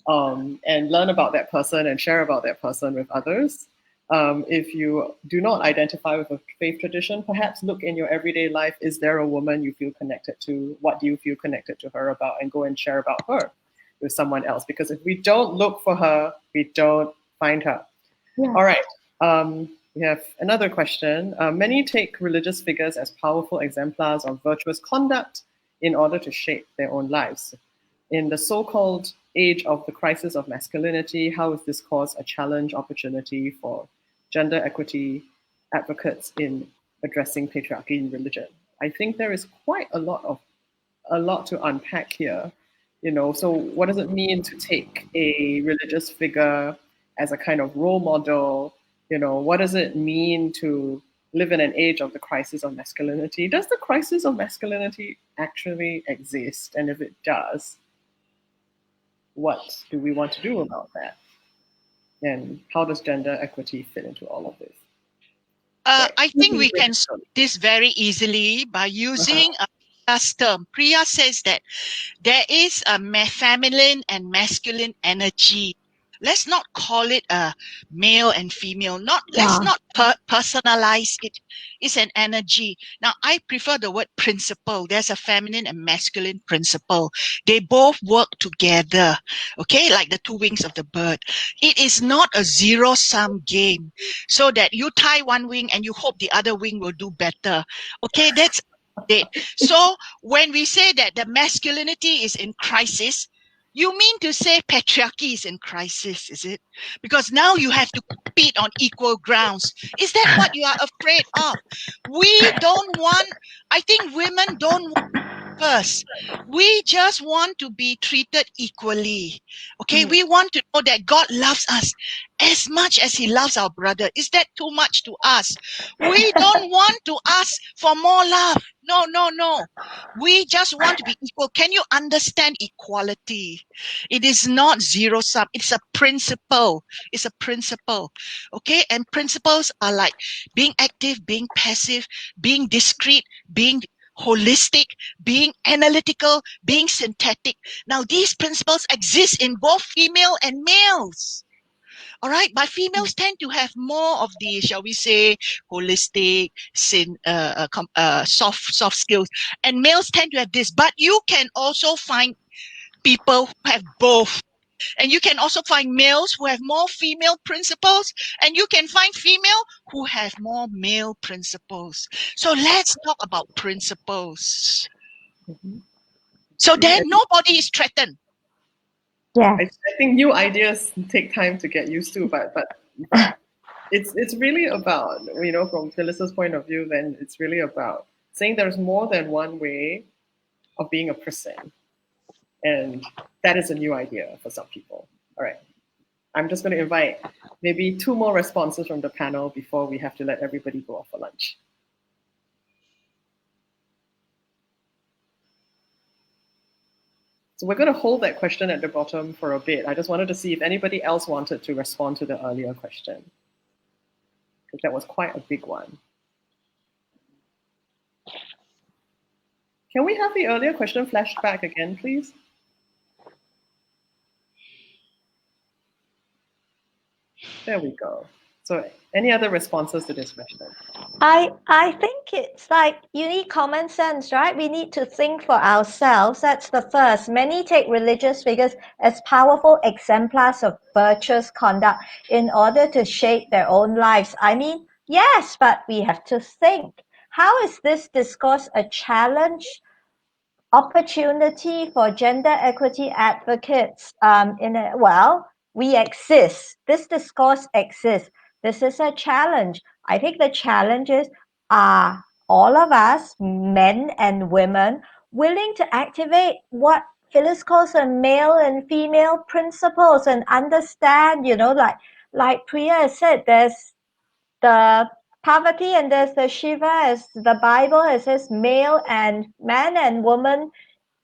and learn about that person and share about that person with others. If you do not identify with a faith tradition, perhaps look in your everyday life. Is there a woman you feel connected to? What do you feel connected to her about? And go and share about her with someone else. Because if we don't look for her, we don't find her. Yeah. All right. We have another question. Many take religious figures as powerful exemplars of virtuous conduct in order to shape their own lives. In the so-called age of the crisis of masculinity, how is this cause a challenge opportunity for gender equity advocates in addressing patriarchy in religion? I think there is quite a lot to unpack here. So what does it mean to take a religious figure as a kind of role model? What does it mean to live in an age of the crisis of masculinity? Does the crisis of masculinity actually exist? And if it does, what do we want to do about that? And how does gender equity fit into all of this? I think we can solve this very easily by using Priya's term. Priya says that there is a feminine and masculine energy. Let's not call it a male and female. Let's not personalize it. It's an energy. Now, I prefer the word principle. There's a feminine and masculine principle. They both work together, okay, like the 2 wings of the bird. It is not a zero-sum game, so that you tie one wing and you hope the other wing will do better. Okay, that's it. So when we say that the masculinity is in crisis, you mean to say patriarchy is in crisis, is it? Because now you have to compete on equal grounds. Is that what you are afraid of? I think women don't want purpose. We just want to be treated equally. Okay, we want to know that God loves us as much as He loves our brother. Is that too much to ask? We don't want to ask for more love. No, no, no. We just want to be equal. Can you understand equality? It is not zero sum. It's a principle. It's a principle. Okay, and principles are like being active, being passive, being discrete, being holistic, being analytical, being synthetic. Now, these principles exist in both female and males. All right, but females tend to have more of the, shall we say, holistic, soft skills, and males tend to have this. But you can also find people who have both. And you can also find males who have more female principles, and you can find female who have more male principles. So let's talk about principles. So then nobody is threatened. Yeah. I think new ideas take time to get used to, but it's really about, from Phyllis's point of view, then it's really about saying there's more than one way of being a person. And that is a new idea for some people. All right. I'm just going to invite maybe 2 more responses from the panel before we have to let everybody go off for lunch. So we're going to hold that question at the bottom for a bit. I just wanted to see if anybody else wanted to respond to the earlier question, because that was quite a big one. Can we have the earlier question flashed back again, please? There we go. So any other responses to this question? I think it's like you need common sense, right? We need to think for ourselves. That's the first. Many take religious figures as powerful exemplars of virtuous conduct in order to shape their own lives. I mean, yes, but we have to think. How is this discourse a challenge, opportunity for gender equity advocates? We exist. This discourse exists. This is a challenge. I think the challenges are all of us, men and women, willing to activate what Phyllis calls a male and female principles and understand, like Priya said, there's the Parvati and there's the Shiva, as the Bible, it says male and man and woman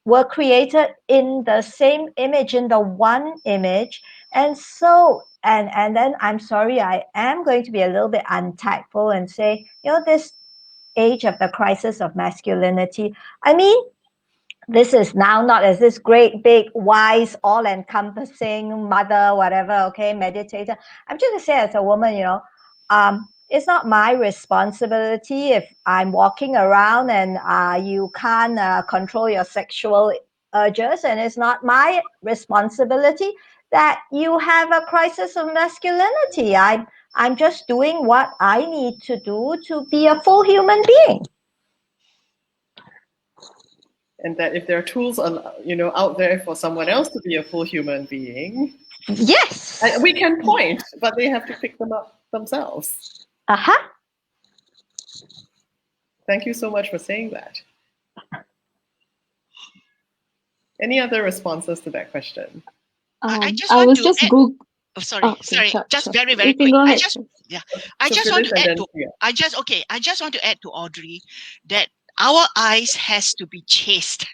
were created in the same image, in the one image. And so, and then I'm sorry, I am going to be a little bit untactful and say, this age of the crisis of masculinity, I mean, this is now not as this great, big, wise, all-encompassing mother, whatever, okay, meditator. I'm just going to say as a woman, it's not my responsibility if I'm walking around and you can't control your sexual urges, and it's not my responsibility that you have a crisis of masculinity. I'm just doing what I need to do to be a full human being. And that if there are tools, out there for someone else to be a full human being, yes, we can point, but they have to pick them up themselves. Thank you so much for saying that. Any other responses to that question? I was just Google. Oh, sorry. Just very, very quick. I I just want to add to Audrey that our eyes has to be chaste.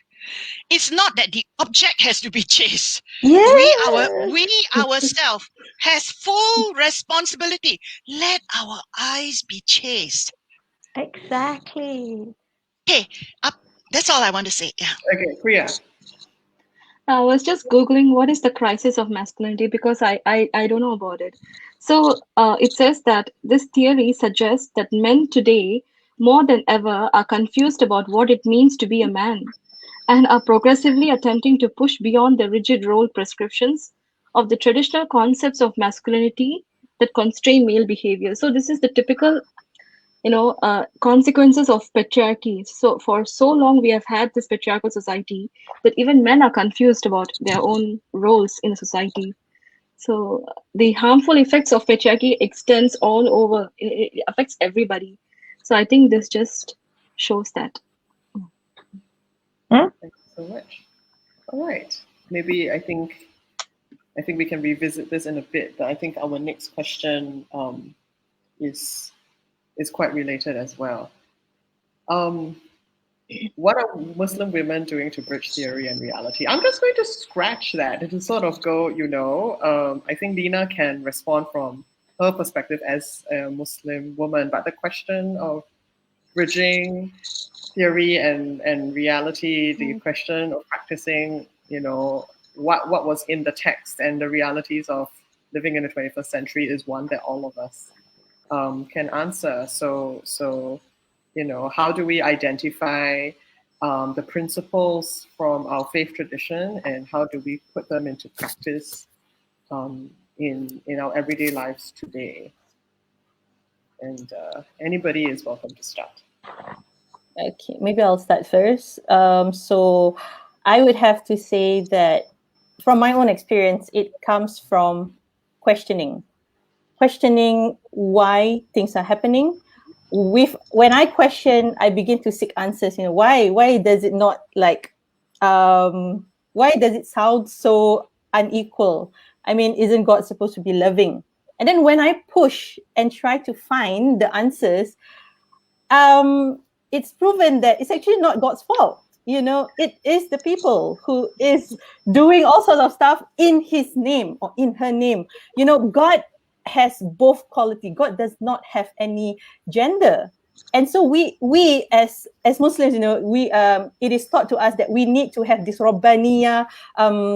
It's not that the object has to be chaste. Yeah. We ourselves has full responsibility. Let our eyes be chaste. Exactly. Okay, that's all I want to say. Yeah. Okay, Priya. I was just Googling what is the crisis of masculinity because I don't know about it. So it says that this theory suggests that men today, more than ever, are confused about what it means to be a man and are progressively attempting to push beyond the rigid role prescriptions of the traditional concepts of masculinity that constrain male behavior. So this is the typical consequences of patriarchy. So for so long we have had this patriarchal society that even men are confused about their own roles in society. So the harmful effects of patriarchy extends all over. It affects everybody. So I think this just shows that. Thank you so much. All right. Maybe I think we can revisit this in a bit, but I think our next question is quite related as well. What are Muslim women doing to bridge theory and reality? I'm just going to scratch that and to sort of go, I think Lina can respond from her perspective as a Muslim woman, but the question of bridging theory and reality, the question of practicing, what was in the text and the realities of living in the 21st century is one that all of us can answer. So, how do we identify the principles from our faith tradition and how do we put them into practice in our everyday lives today? And anybody is welcome to start. Okay, maybe I'll start first. So I would have to say that from my own experience, it comes from questioning why things are happening. When I question, I begin to seek answers. Why does it not why does it sound so unequal? I mean, isn't God supposed to be loving? And then when I push and try to find the answers, it's proven that it's actually not God's fault. It is the people who is doing all sorts of stuff in his name or in her name. God has both quality. God does not have any gender. And so we as Muslims, we it is taught to us that we need to have this Rabbaniya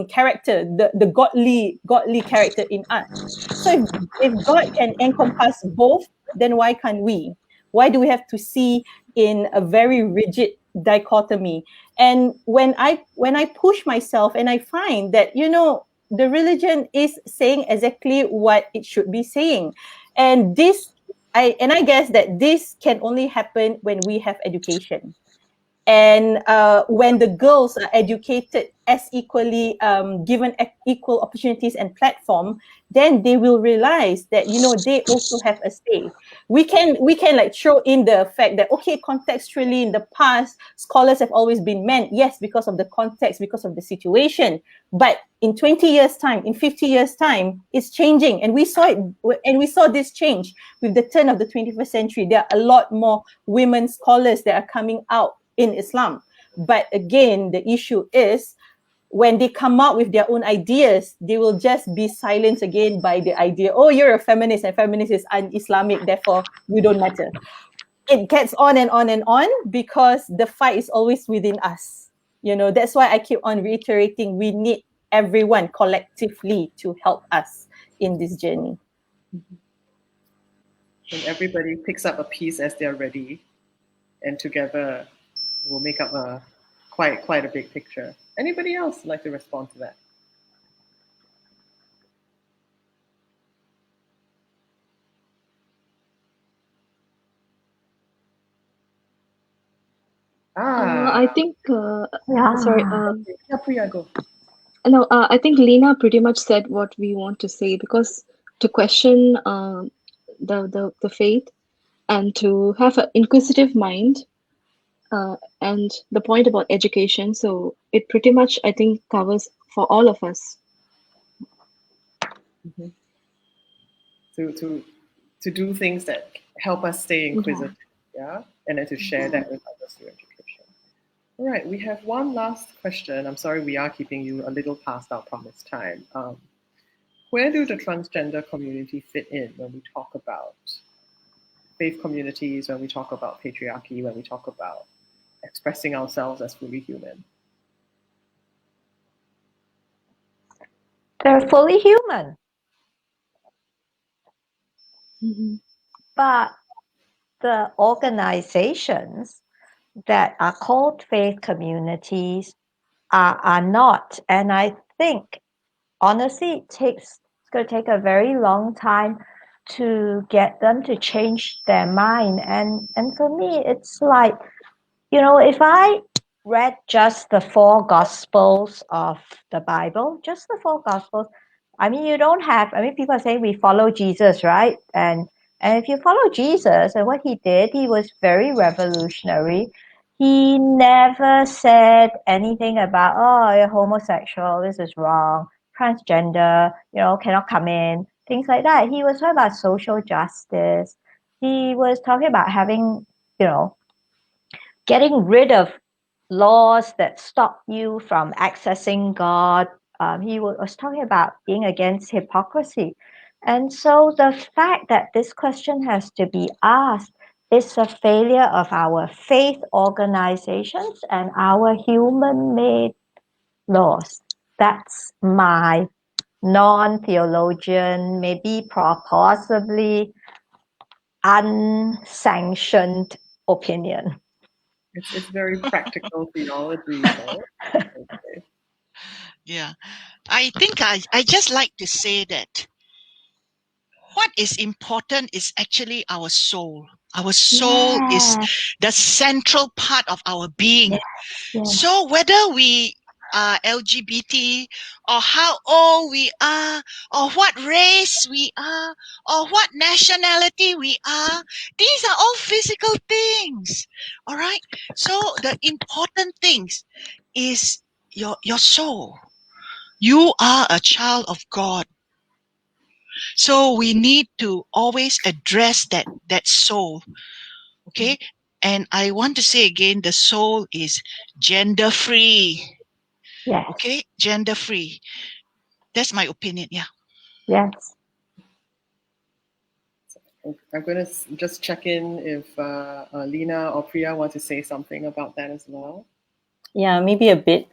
character, the godly character in us. So if God can encompass both, then why can't we? Why do we have to see in a very rigid dichotomy? And when I push myself and I find that the religion is saying exactly what it should be saying, and I guess that this can only happen when we have education. And when the girls are educated as equally, given equal opportunities and platform, then they will realize that they also have a say. We can like throw in the fact that, okay, contextually in the past, scholars have always been men, yes, because of the context, because of the situation. But in 20 years time, in 50 years time, it's changing, and we saw it, and we saw this change with the turn of the 21st century. There are a lot more women scholars that are coming out in Islam. But again, the issue is when they come out with their own ideas, they will just be silenced again by the idea, oh, you're a feminist and feminist is un-Islamic, therefore you don't matter. It gets on and on and on because the fight is always within us. That's why I keep on reiterating, we need everyone collectively to help us in this journey. And everybody picks up a piece as they're ready, and together we'll make up a quite a big picture. Anybody else like to respond to that? I think, sorry, Yeah, Priya, go. no, I think Lena pretty much said what we want to say, because to question the faith and to have an inquisitive mind, and the point about education, so it pretty much, I think, covers for all of us. Mm-hmm. To do things that help us stay inquisitive, yeah, and then to share that with others through education. All right, we have one last question. I'm sorry, we are keeping you a little past our promised time. Where do the transgender community fit in when we talk about faith communities, when we talk about patriarchy, when we talk about expressing ourselves as fully human? They're fully human. Mm-hmm. But the organizations that are called faith communities are not. And I think, honestly, it's going to take a very long time to get them to change their mind. And for me, it's like, if I read just the four gospels of the Bible, just the four gospels, I mean, people are saying we follow Jesus, right? And if you follow Jesus and what he did, he was very revolutionary. He never said anything about, oh, you're homosexual, this is wrong, transgender, cannot come in, things like that. He was talking about social justice. He was talking about having, getting rid of laws that stop you from accessing God. He was talking about being against hypocrisy. And so the fact that this question has to be asked is a failure of our faith organizations and our human made laws. That's my non theologian, maybe possibly unsanctioned opinion. It's very practical theology, though. Okay. Yeah. I think I just like to say that what is important is actually our soul. Our soul is Yeah. the central part of our being. Yes, yes. So whether we are LGBT or how old we are or what race we are or what nationality we are, these are all physical things. All right. So the important things is your soul. You are a child of God. So we need to always address that soul. Okay. And I want to say again, the soul is gender free. Yes. Okay. Gender free. That's my opinion. Yeah. Yes. I'm going to just check in if Lena or Priya want to say something about that as well. Yeah, maybe a bit.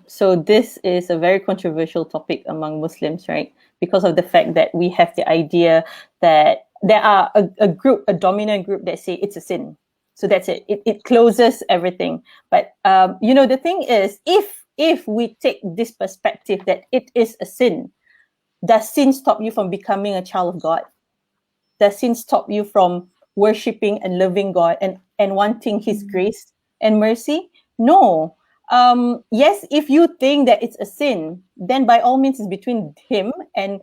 So this is a very controversial topic among Muslims, right? Because of the fact that we have the idea that there are a dominant group that say it's a sin. So that's it. It closes everything. But the thing is, if we take this perspective that it is a sin, does sin stop you from becoming a child of God? Does sin stop you from worshiping and loving God and wanting His grace and mercy? No. Yes, if you think that it's a sin, then by all means it's between him and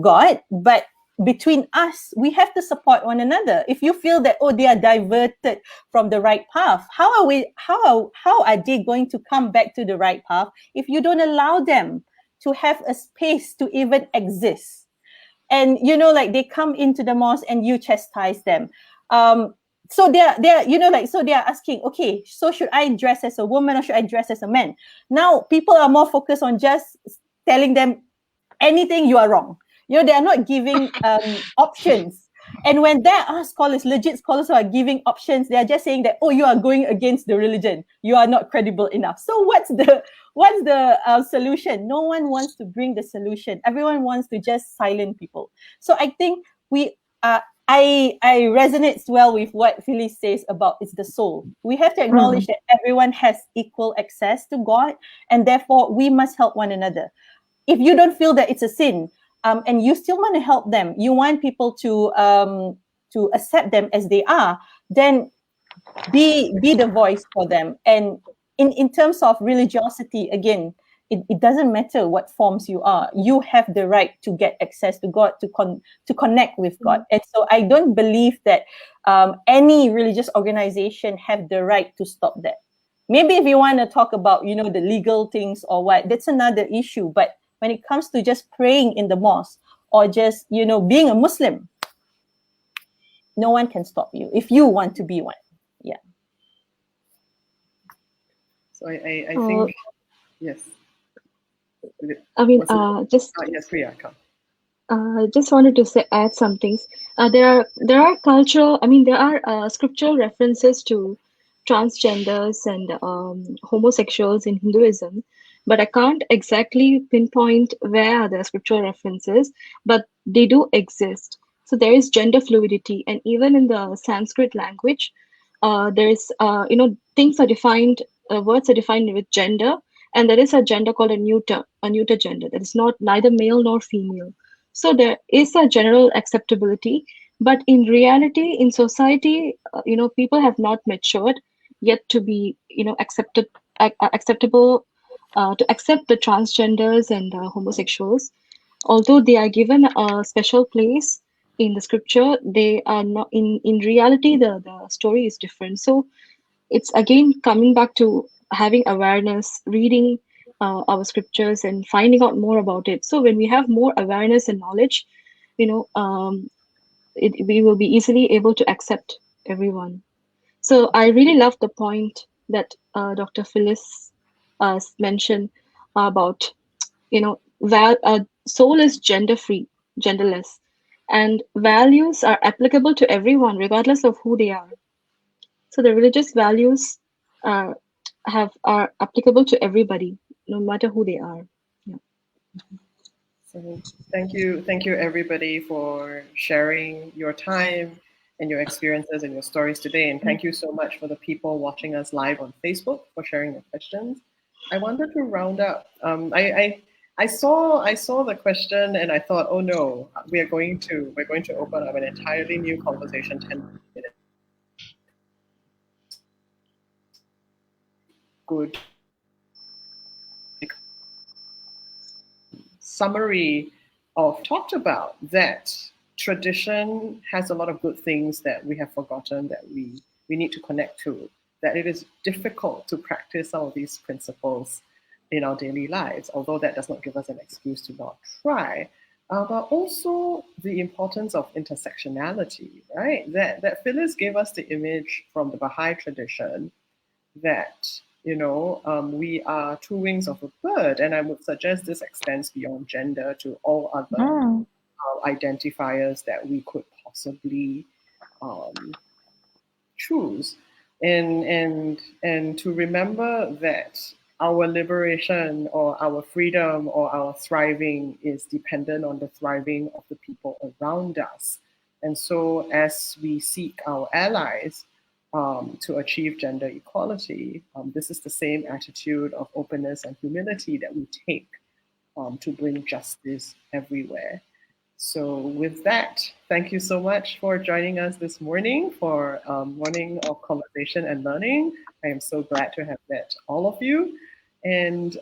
God. But between us, we have to support one another. If you feel that they are diverted from the right path, how are they going to come back to the right path if you don't allow them to have a space to even exist? And like they come into the mosque and you chastise them. So they're asking, okay, so should I dress as a woman or should I dress as a man? Now people are more focused on just telling them anything, you are wrong. They are not giving options. And when there are scholars, legit scholars who are giving options, they are just saying that, you are going against the religion, you are not credible enough. So what's the solution? No one wants to bring the solution. Everyone wants to just silence people. So I think I resonates well with what Phyllis says about it's the soul. We have to acknowledge that everyone has equal access to God, and therefore we must help one another. If you don't feel that it's a sin, and you still want to help them, you want people to accept them as they are, then be the voice for them. And in terms of religiosity, again, it doesn't matter what forms you are. You have the right to get access to God, to connect with God. And so I don't believe that any religious organization have the right to stop that. Maybe if you want to talk about, the legal things or what, that's another issue. But when it comes to just praying in the mosque or just, being a Muslim, no one can stop you if you want to be one. Yeah. So I think, yes. I mean, Yes, Priya, come. Just wanted to add some things. There are cultural. I mean, there are scriptural references to transgenders and homosexuals in Hinduism, but I can't exactly pinpoint where are the scriptural references, but they do exist. So there is gender fluidity, and even in the Sanskrit language, there is things are defined, words are defined with gender, and there is a gender called a neuter gender that is not neither male nor female. So there is a general acceptability, but in reality, in society, people have not matured yet to be, acceptable, to accept the transgenders and homosexuals. Although they are given a special place in the scripture, they are not. In reality, the story is different. So it's again coming back to having awareness, reading our scriptures and finding out more about it. So when we have more awareness and knowledge, we will be easily able to accept everyone. So I really love the point that Dr. Phyllis mentioned about, soul is gender free, genderless, and values are applicable to everyone, regardless of who they are. So the religious values uh, are applicable to everybody, no matter who they are. Yeah. So thank you everybody for sharing your time and your experiences and your stories today. And thank you so much for the people watching us live on Facebook for sharing their questions. I wanted to round up. I saw the question and I thought, oh no, we're going to open up an entirely new conversation 10 minutes. Good summary of talked about that tradition has a lot of good things that we have forgotten that we need to connect to, that it is difficult to practice some of these principles in our daily lives, although that does not give us an excuse to not try. But also the importance of intersectionality, right? That Phyllis gave us the image from the Baha'i tradition that we are two wings of a bird, and I would suggest this extends beyond gender to all other identifiers that we could possibly choose, and to remember that our liberation or our freedom or our thriving is dependent on the thriving of the people around us. And so as we seek our allies to achieve gender equality, this is the same attitude of openness and humility that we take to bring justice everywhere. So with that, thank you so much for joining us this morning for morning of conversation and learning. I am so glad to have met all of you. And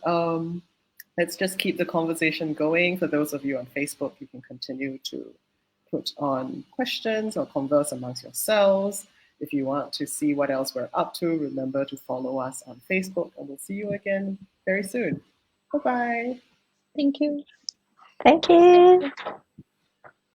let's just keep the conversation going. For those of you on Facebook, you can continue to put on questions or converse amongst yourselves. If you want to see what else we're up to, remember to follow us on Facebook, and we'll see you again very soon. Bye-bye. Thank you. Thank you.